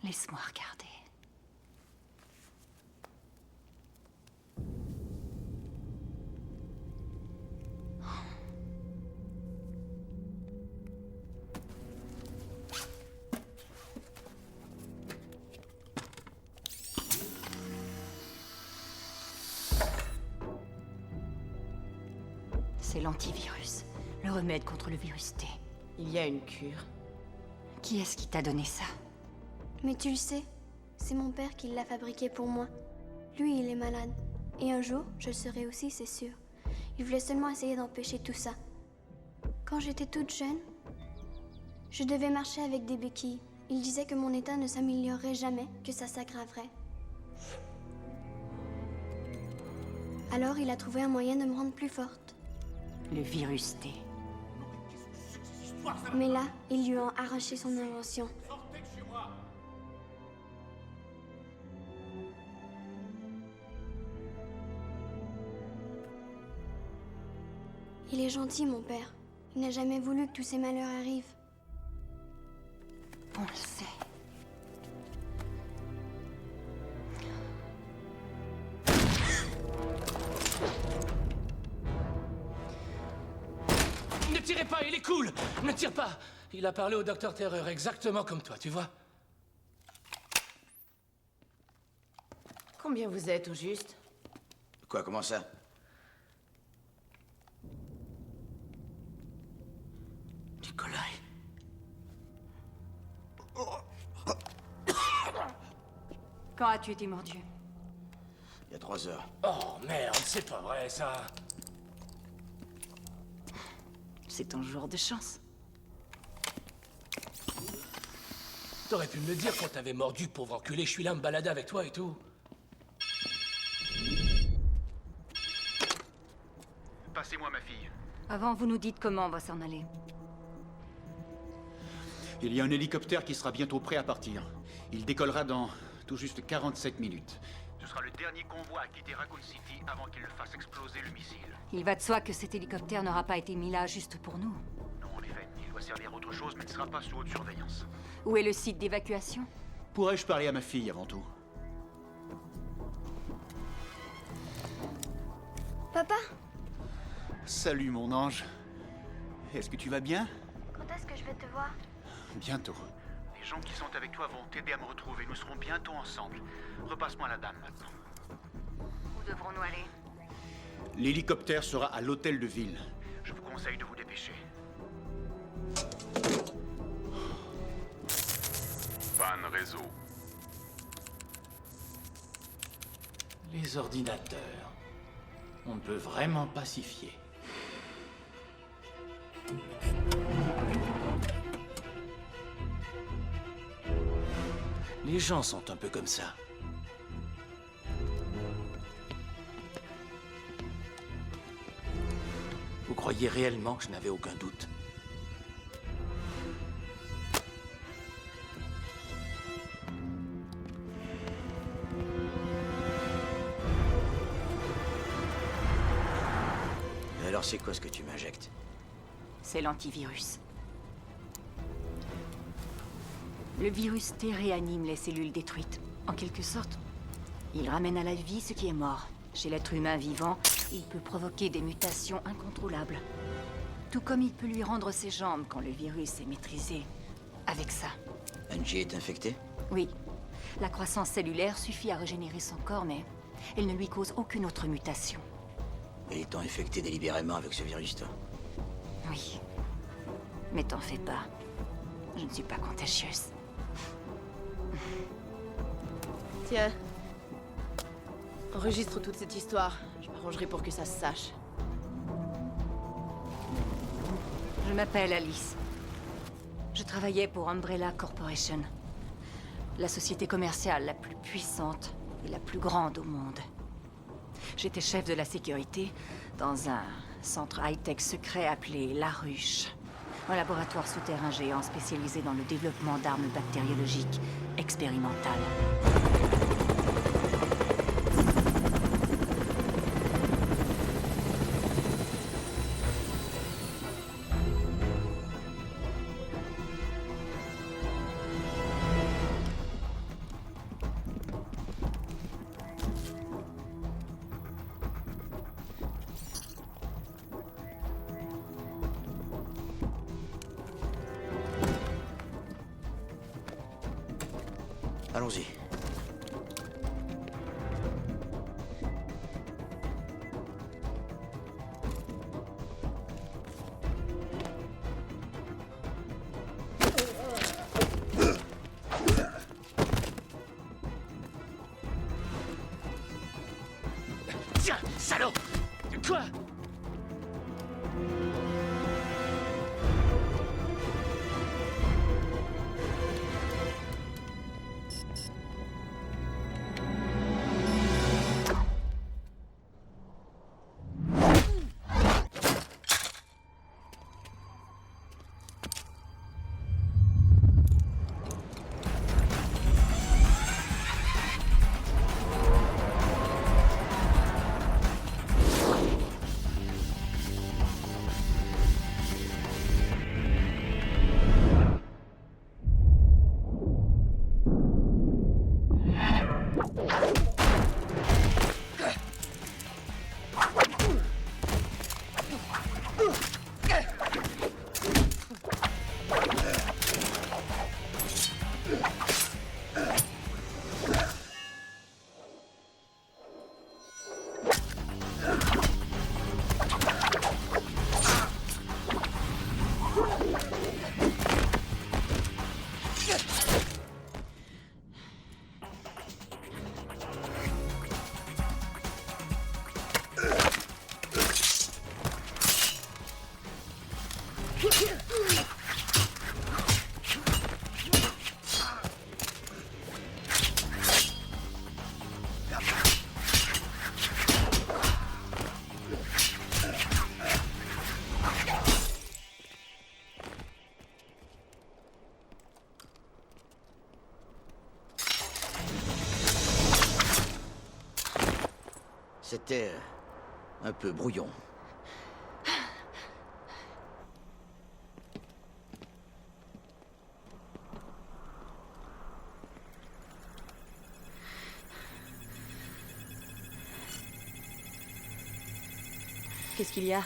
Laisse-moi regarder. C'est l'antivirus, le remède contre le virus T. Il y a une cure. Qui est-ce qui t'a donné ça? Mais tu le sais, c'est mon père qui l'a fabriqué pour moi. Lui, il est malade. Et un jour, je le serai aussi, c'est sûr. Il voulait seulement essayer d'empêcher tout ça. Quand j'étais toute jeune, je devais marcher avec des béquilles. Il disait que mon état ne s'améliorerait jamais, que ça s'aggraverait. Alors, il a trouvé un moyen de me rendre plus forte. Le virus T. Mais là, ils lui ont arraché son invention. Il est gentil, mon père. Il n'a jamais voulu que tous ces malheurs arrivent. On le sait. Ne tirez pas, il est cool! Ne tire pas! Il a parlé au Docteur Terreur, exactement comme toi, tu vois? Combien vous êtes, au juste? Quoi, comment ça? Nikolai. Quand as-tu été mordu? Il y a 3 heures. Oh merde, c'est pas vrai ça. C'est ton jour de chance. T'aurais pu me le dire quand t'avais mordu, pauvre enculé. Je suis là me balader avec toi et tout. Passez-moi ma fille. Avant, vous nous dites comment on va s'en aller. Il y a un hélicoptère qui sera bientôt prêt à partir. Il décollera dans tout juste 47 minutes. Ce sera le dernier convoi à quitter Raccoon City avant qu'il ne fasse exploser le missile. Il va de soi que cet hélicoptère n'aura pas été mis là juste pour nous. Non, en effet, il doit servir à autre chose, mais ne sera pas sous haute surveillance. Où est le site d'évacuation? Pourrais-je parler à ma fille avant tout? Papa? Salut mon ange. Est-ce que tu vas bien? Quand est-ce que je vais te voir? Bientôt. Les gens qui sont avec toi vont t'aider à me retrouver. Nous serons bientôt ensemble. Repasse-moi la dame maintenant. Où devrons-nous aller? L'hélicoptère sera à l'hôtel de ville. Je vous conseille de vous dépêcher. Panne réseau. Les ordinateurs. On ne peut vraiment pas s'y fier. Les gens sont un peu comme ça. Vous croyez réellement que je n'avais aucun doute? Alors c'est quoi ce que tu m'injectes? C'est l'antivirus. Le virus T réanime les cellules détruites. En quelque sorte, il ramène à la vie ce qui est mort. Chez l'être humain vivant, il peut provoquer des mutations incontrôlables. Tout comme il peut lui rendre ses jambes quand le virus est maîtrisé. Avec ça. Angie est infectée? Oui. La croissance cellulaire suffit à régénérer son corps, mais elle ne lui cause aucune autre mutation. Et étant infectée délibérément avec ce virus, toi? Oui. Mais t'en fais pas. Je ne suis pas contagieuse. Tiens. Enregistre toute cette histoire. Je m'arrangerai pour que ça se sache. Je m'appelle Alice. Je travaillais pour Umbrella Corporation. La société commerciale la plus puissante et la plus grande au monde. J'étais chef de la sécurité dans un centre high-tech secret appelé La Ruche. Un laboratoire souterrain géant spécialisé dans le développement d'armes bactériologiques expérimentales. Allons-y. Tiens, salaud! Quoi? C'était un peu brouillon. Qu'est-ce qu'il y a?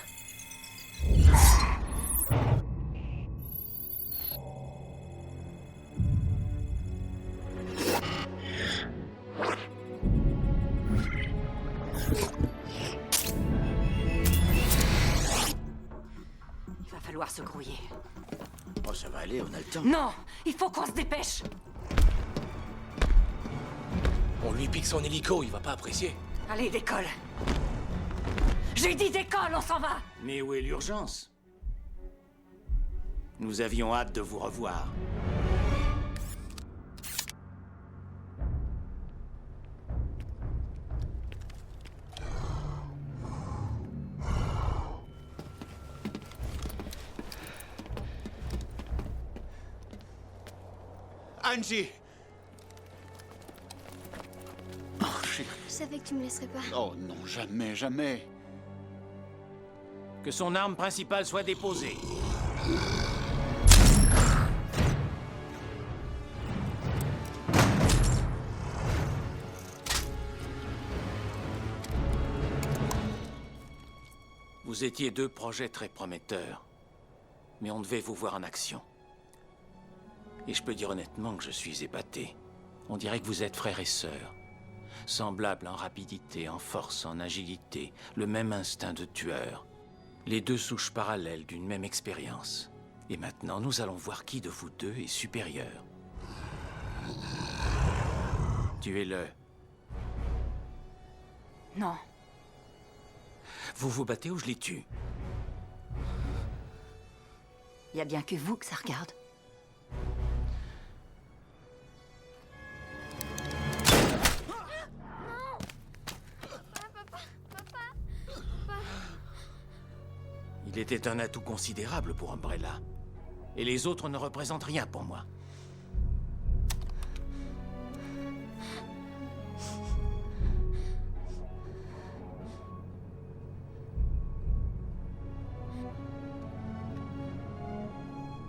Il va falloir se grouiller. Oh, ça va aller, on a le temps. Non! Il faut qu'on se dépêche! On lui pique son hélico, il va pas apprécier. Allez, décolle! J'ai dit décolle, on s'en va! Mais où est l'urgence? Nous avions hâte de vous revoir. Angie! Oh, chérie. Je savais que tu me laisserais pas. Oh non, jamais, jamais. Que son arme principale soit déposée. Vous étiez deux projets très prometteurs, mais on devait vous voir en action. Et je peux dire honnêtement que je suis épaté. On dirait que vous êtes frères et sœurs, semblables en rapidité, en force, en agilité, le même instinct de tueur. Les deux souches parallèles d'une même expérience. Et maintenant, nous allons voir qui de vous deux est supérieur. Tuez-le. Non. Vous vous battez ou je les tue? Il y a bien que vous que ça regarde. Il était un atout considérable pour Umbrella. Et les autres ne représentent rien pour moi.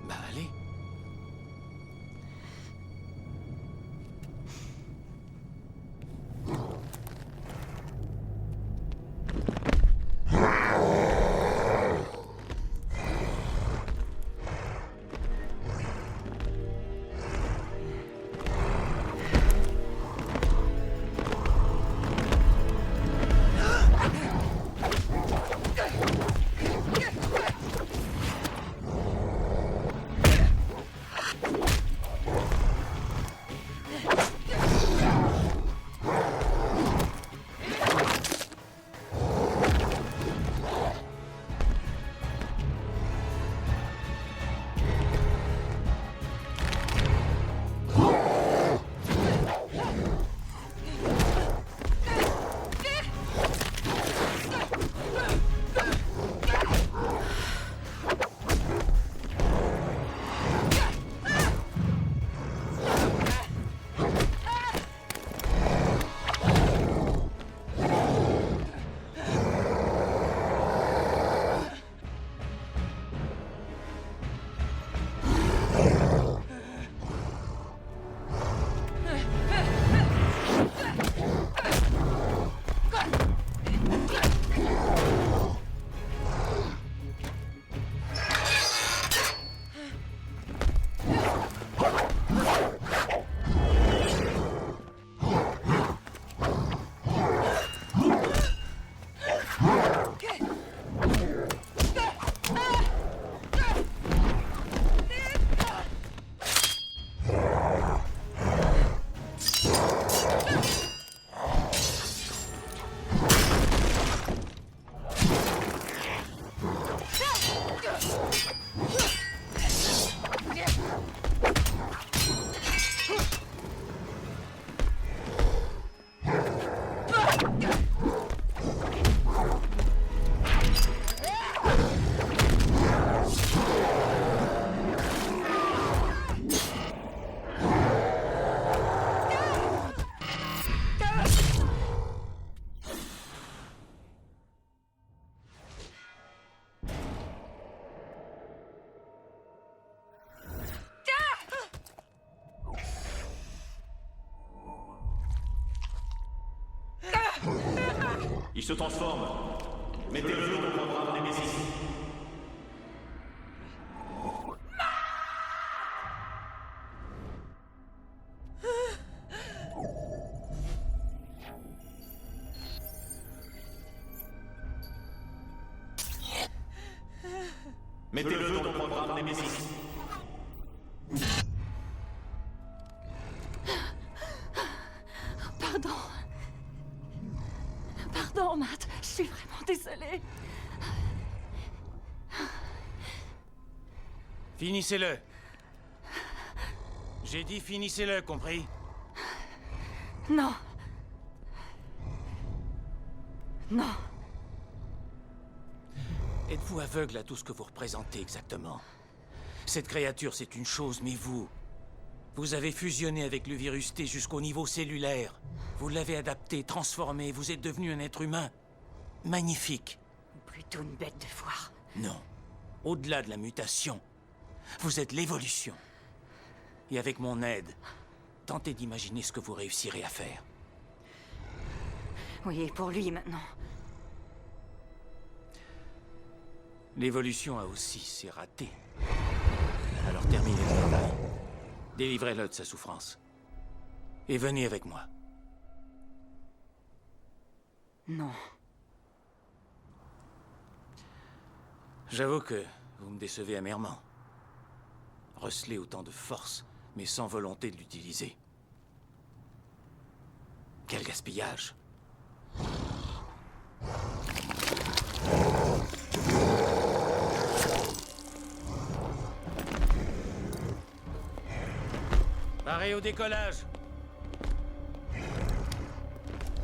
Bah allez. se transforme. Mettez-le dans le programme Nemesis. Mettez-le dans le programme Nemesis. Pardon. Pardon, Matt. Je suis vraiment désolée. Finissez-le. J'ai dit finissez-le, compris? Non. Non. Êtes-vous aveugle à tout ce que vous représentez exactement? Cette créature, c'est une chose, mais vous avez fusionné avec le virus T jusqu'au niveau cellulaire. Vous l'avez adapté, transformé, vous êtes devenu un être humain. Magnifique. Plutôt une bête de foire. Non. Au-delà de la mutation, vous êtes l'évolution. Et avec mon aide, tentez d'imaginer ce que vous réussirez à faire. Oui, et pour lui maintenant. L'évolution a aussi ses ratés. Alors terminez le travail. Délivrez-le de sa souffrance. Et venez avec moi. Non. J'avoue que vous me décevez amèrement. Recelez autant de force, mais sans volonté de l'utiliser. Quel gaspillage. Paré au décollage.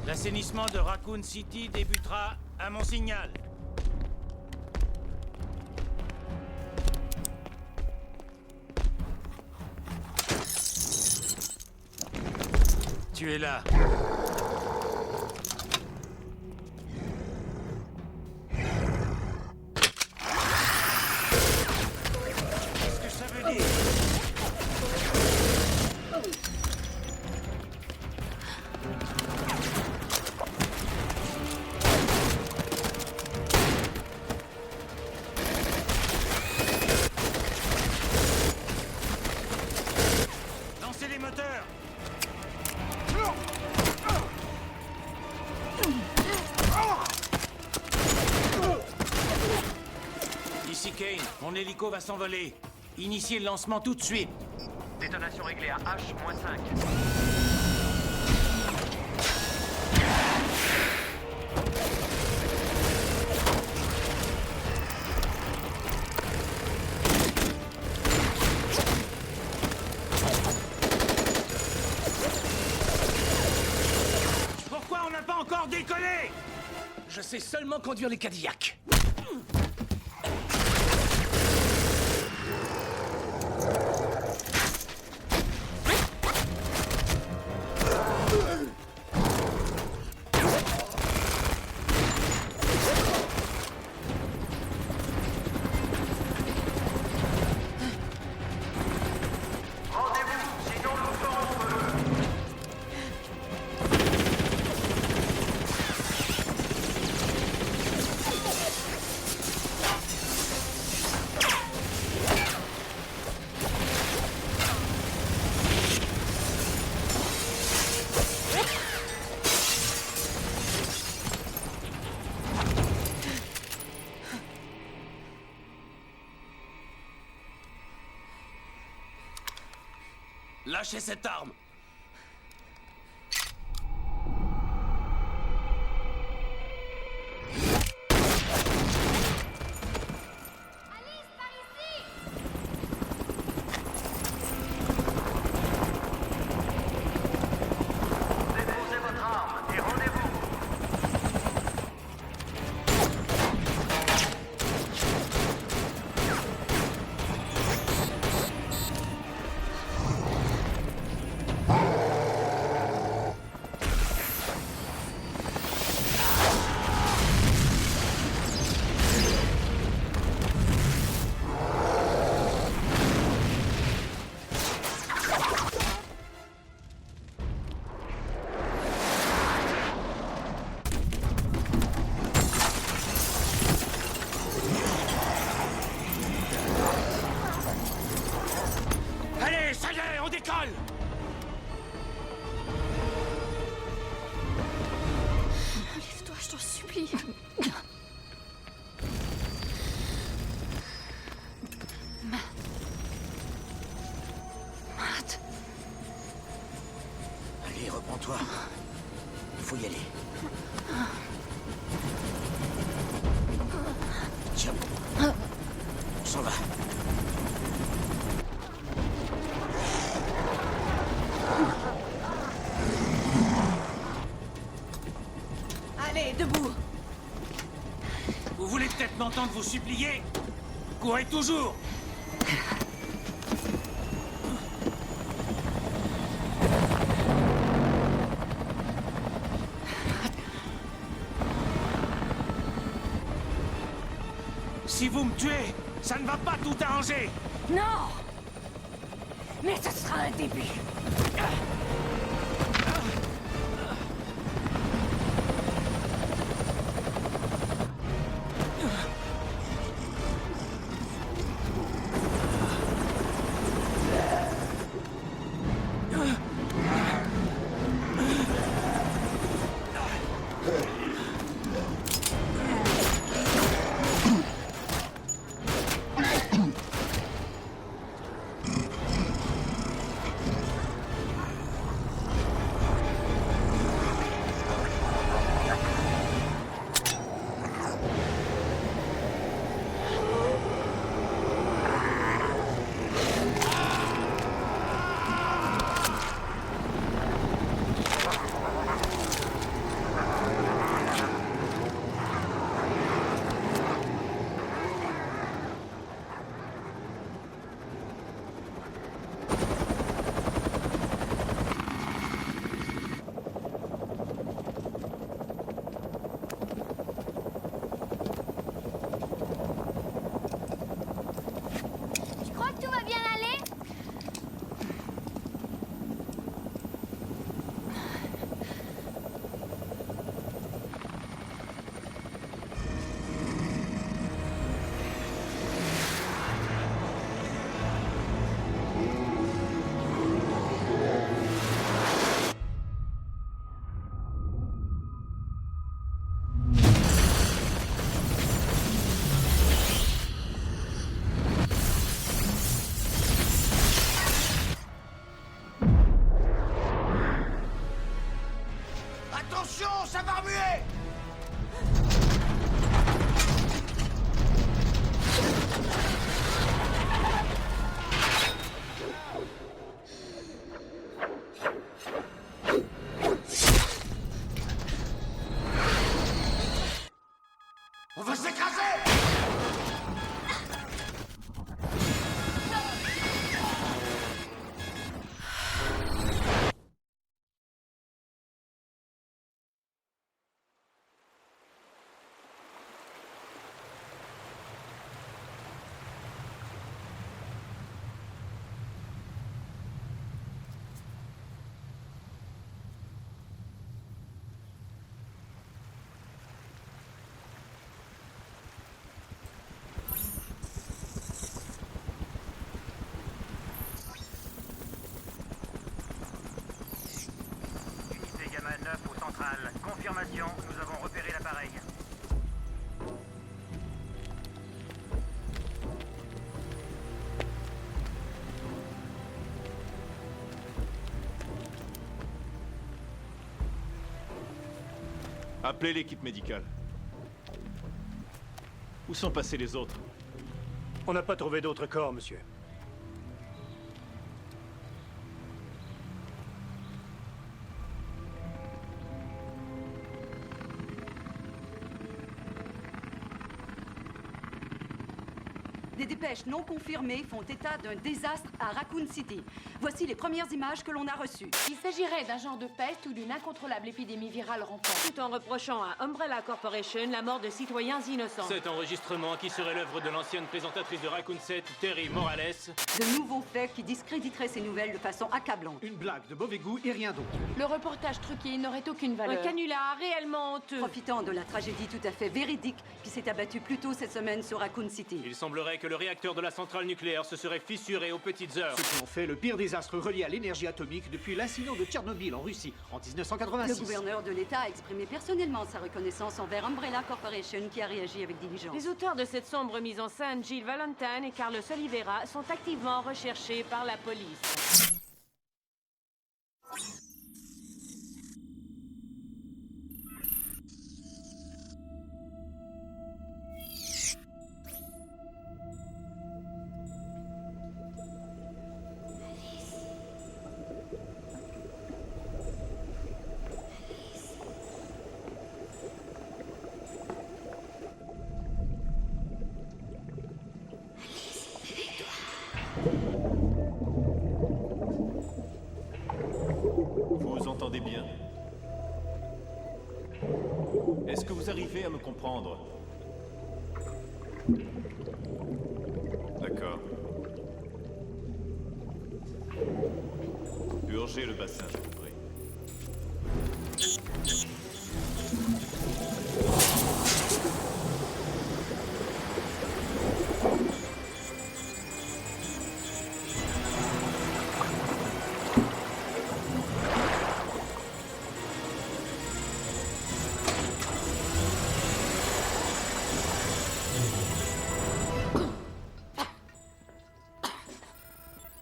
L'assainissement de Raccoon City débutera à mon signal. Tu es là. Qu'est-ce que ça veut dire? Lancez les moteurs. Ici Kane, mon hélico va s'envoler. Initiez le lancement tout de suite. Détonation réglée à H-5. Pourquoi on n'a pas encore décollé? Je sais seulement conduire les Cadillacs. Rendez-vous, sinon nous ferons feu. Lâchez cette arme. Déposez votre arme et rendez-vous. toi. Il faut y aller. Tiens. On s'en va. Allez, debout. Vous voulez peut-être m'entendre vous supplier? Courez toujours! Si vous me tuez, ça ne va pas tout arranger! Non! Mais ce sera un début. Attention, ça va remuer! On va s'écraser! Gamma 9 au central. Confirmation, nous avons repéré l'appareil. Appelez l'équipe médicale. Où sont passés les autres? On n'a pas trouvé d'autres corps, monsieur. Des dépêches non confirmées font état d'un désastre à Raccoon City. Voici les premières images que l'on a reçues. Il s'agirait d'un genre de peste ou d'une incontrôlable épidémie virale rampante. Tout en reprochant à Umbrella Corporation la mort de citoyens innocents. Cet enregistrement, qui serait l'œuvre de l'ancienne présentatrice de Raccoon 7, Terry Morales. De nouveaux faits qui discréditeraient ces nouvelles de façon accablante. Une blague de mauvais goût et rien d'autre. Le reportage truqué n'aurait aucune valeur. Un canular réellement honteux. Profitant de la tragédie tout à fait véridique qui s'est abattue plus tôt cette semaine sur Raccoon City. Il semblerait que le réacteur de la centrale nucléaire se serait fissuré aux petites heures. Ceux qui ont fait le pire désastre relié à l'énergie atomique depuis l'incident de Tchernobyl en Russie en 1986. Le gouverneur de l'État a exprimé personnellement sa reconnaissance envers Umbrella Corporation qui a réagi avec diligence. Les auteurs de cette sombre mise en scène, Jill Valentine et Carlos Oliveira, sont activement recherchés par la police. comprendre. D'accord. Purgez le bassin, je vous prie.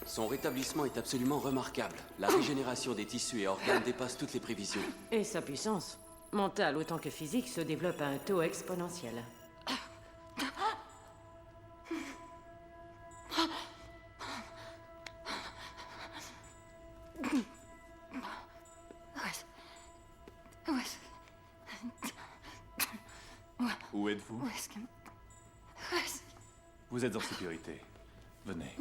Son rétablissement est absolument remarquable. La régénération des tissus et organes dépasse toutes les prévisions. Et sa puissance, mentale autant que physique, se développe à un taux exponentiel. Où êtes-vous? Vous êtes en sécurité. Venez.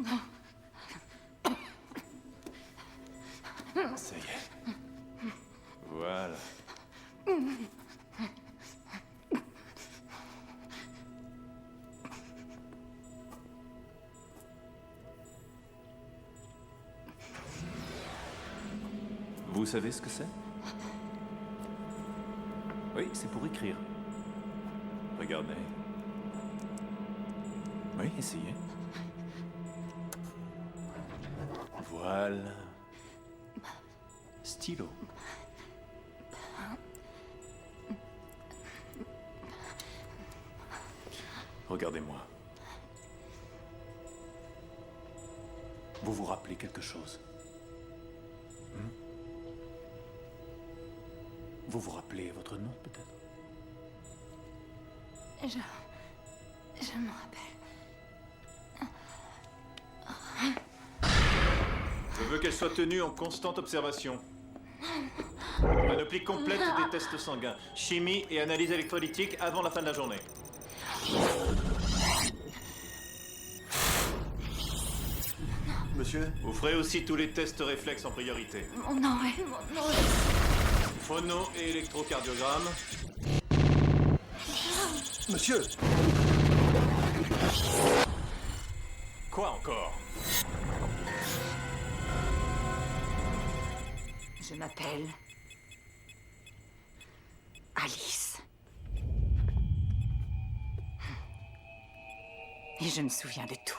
Ça y est. Voilà. Vous savez ce que c'est? Oui, c'est pour écrire. Regardez. Oui, essayez. Voilà. Stylo. Regardez-moi. Vous vous rappelez quelque chose? Vous vous rappelez votre nom, peut-être? Je me rappelle. Je veux qu'elle soit tenue en constante observation. Panoplie complète des tests sanguins, chimie et analyse électrolytique avant la fin de la journée. Monsieur? Vous ferez aussi tous les tests réflexes en priorité. Mon oreille. Phono et électrocardiogramme. Monsieur! Quoi encore? Je m'appelle Alice. Et je me souviens de tout.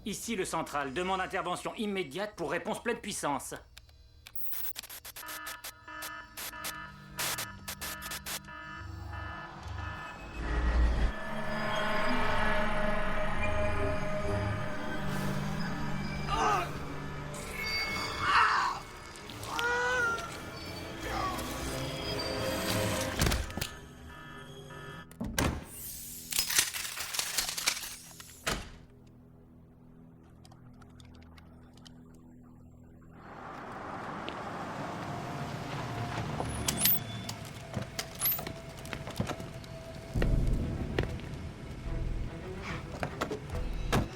Ici le central, demande intervention immédiate pour réponse pleine puissance.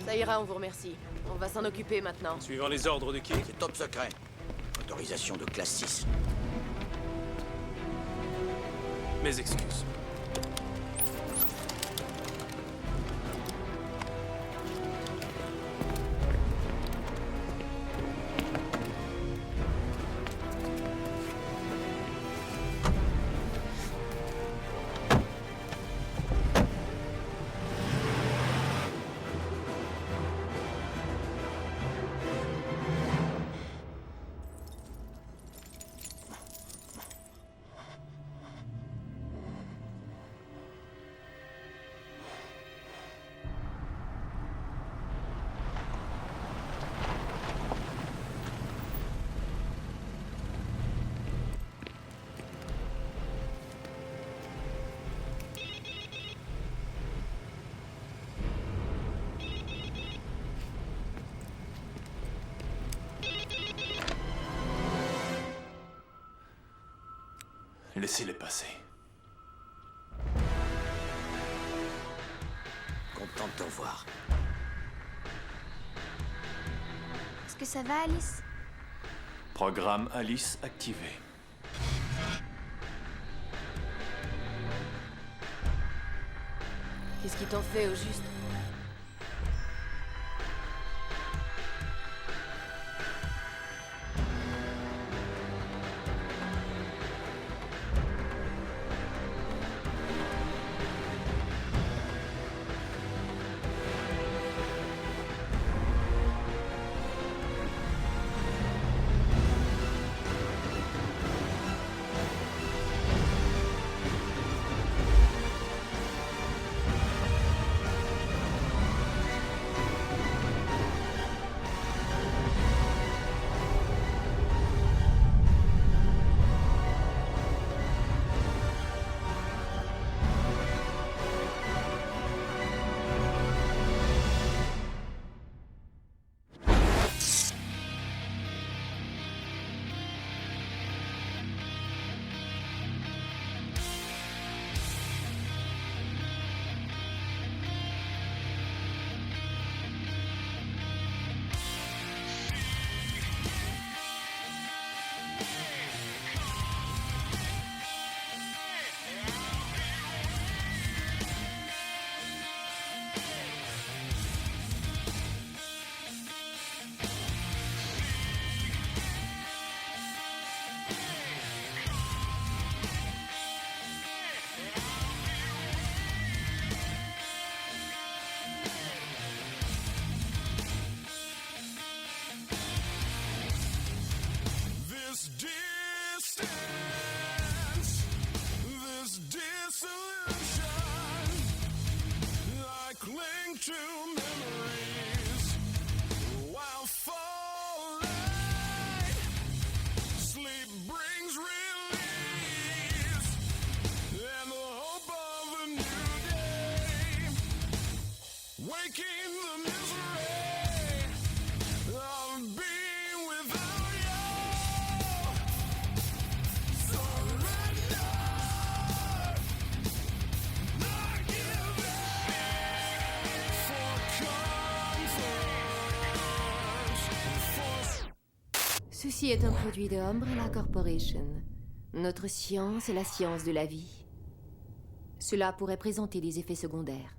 Ça ira, on vous remercie. On va s'en occuper maintenant. Suivant les ordres de qui? C'est top secret. Autorisation de classe 6. Mes excuses. Laissez-les passer. Content de te revoir. Est-ce que ça va, Alice? Programme Alice activé. Qu'est-ce qui t'en fait, au juste? Ceci est un produit de Umbrella Corporation. Notre science est la science de la vie. Cela pourrait présenter des effets secondaires.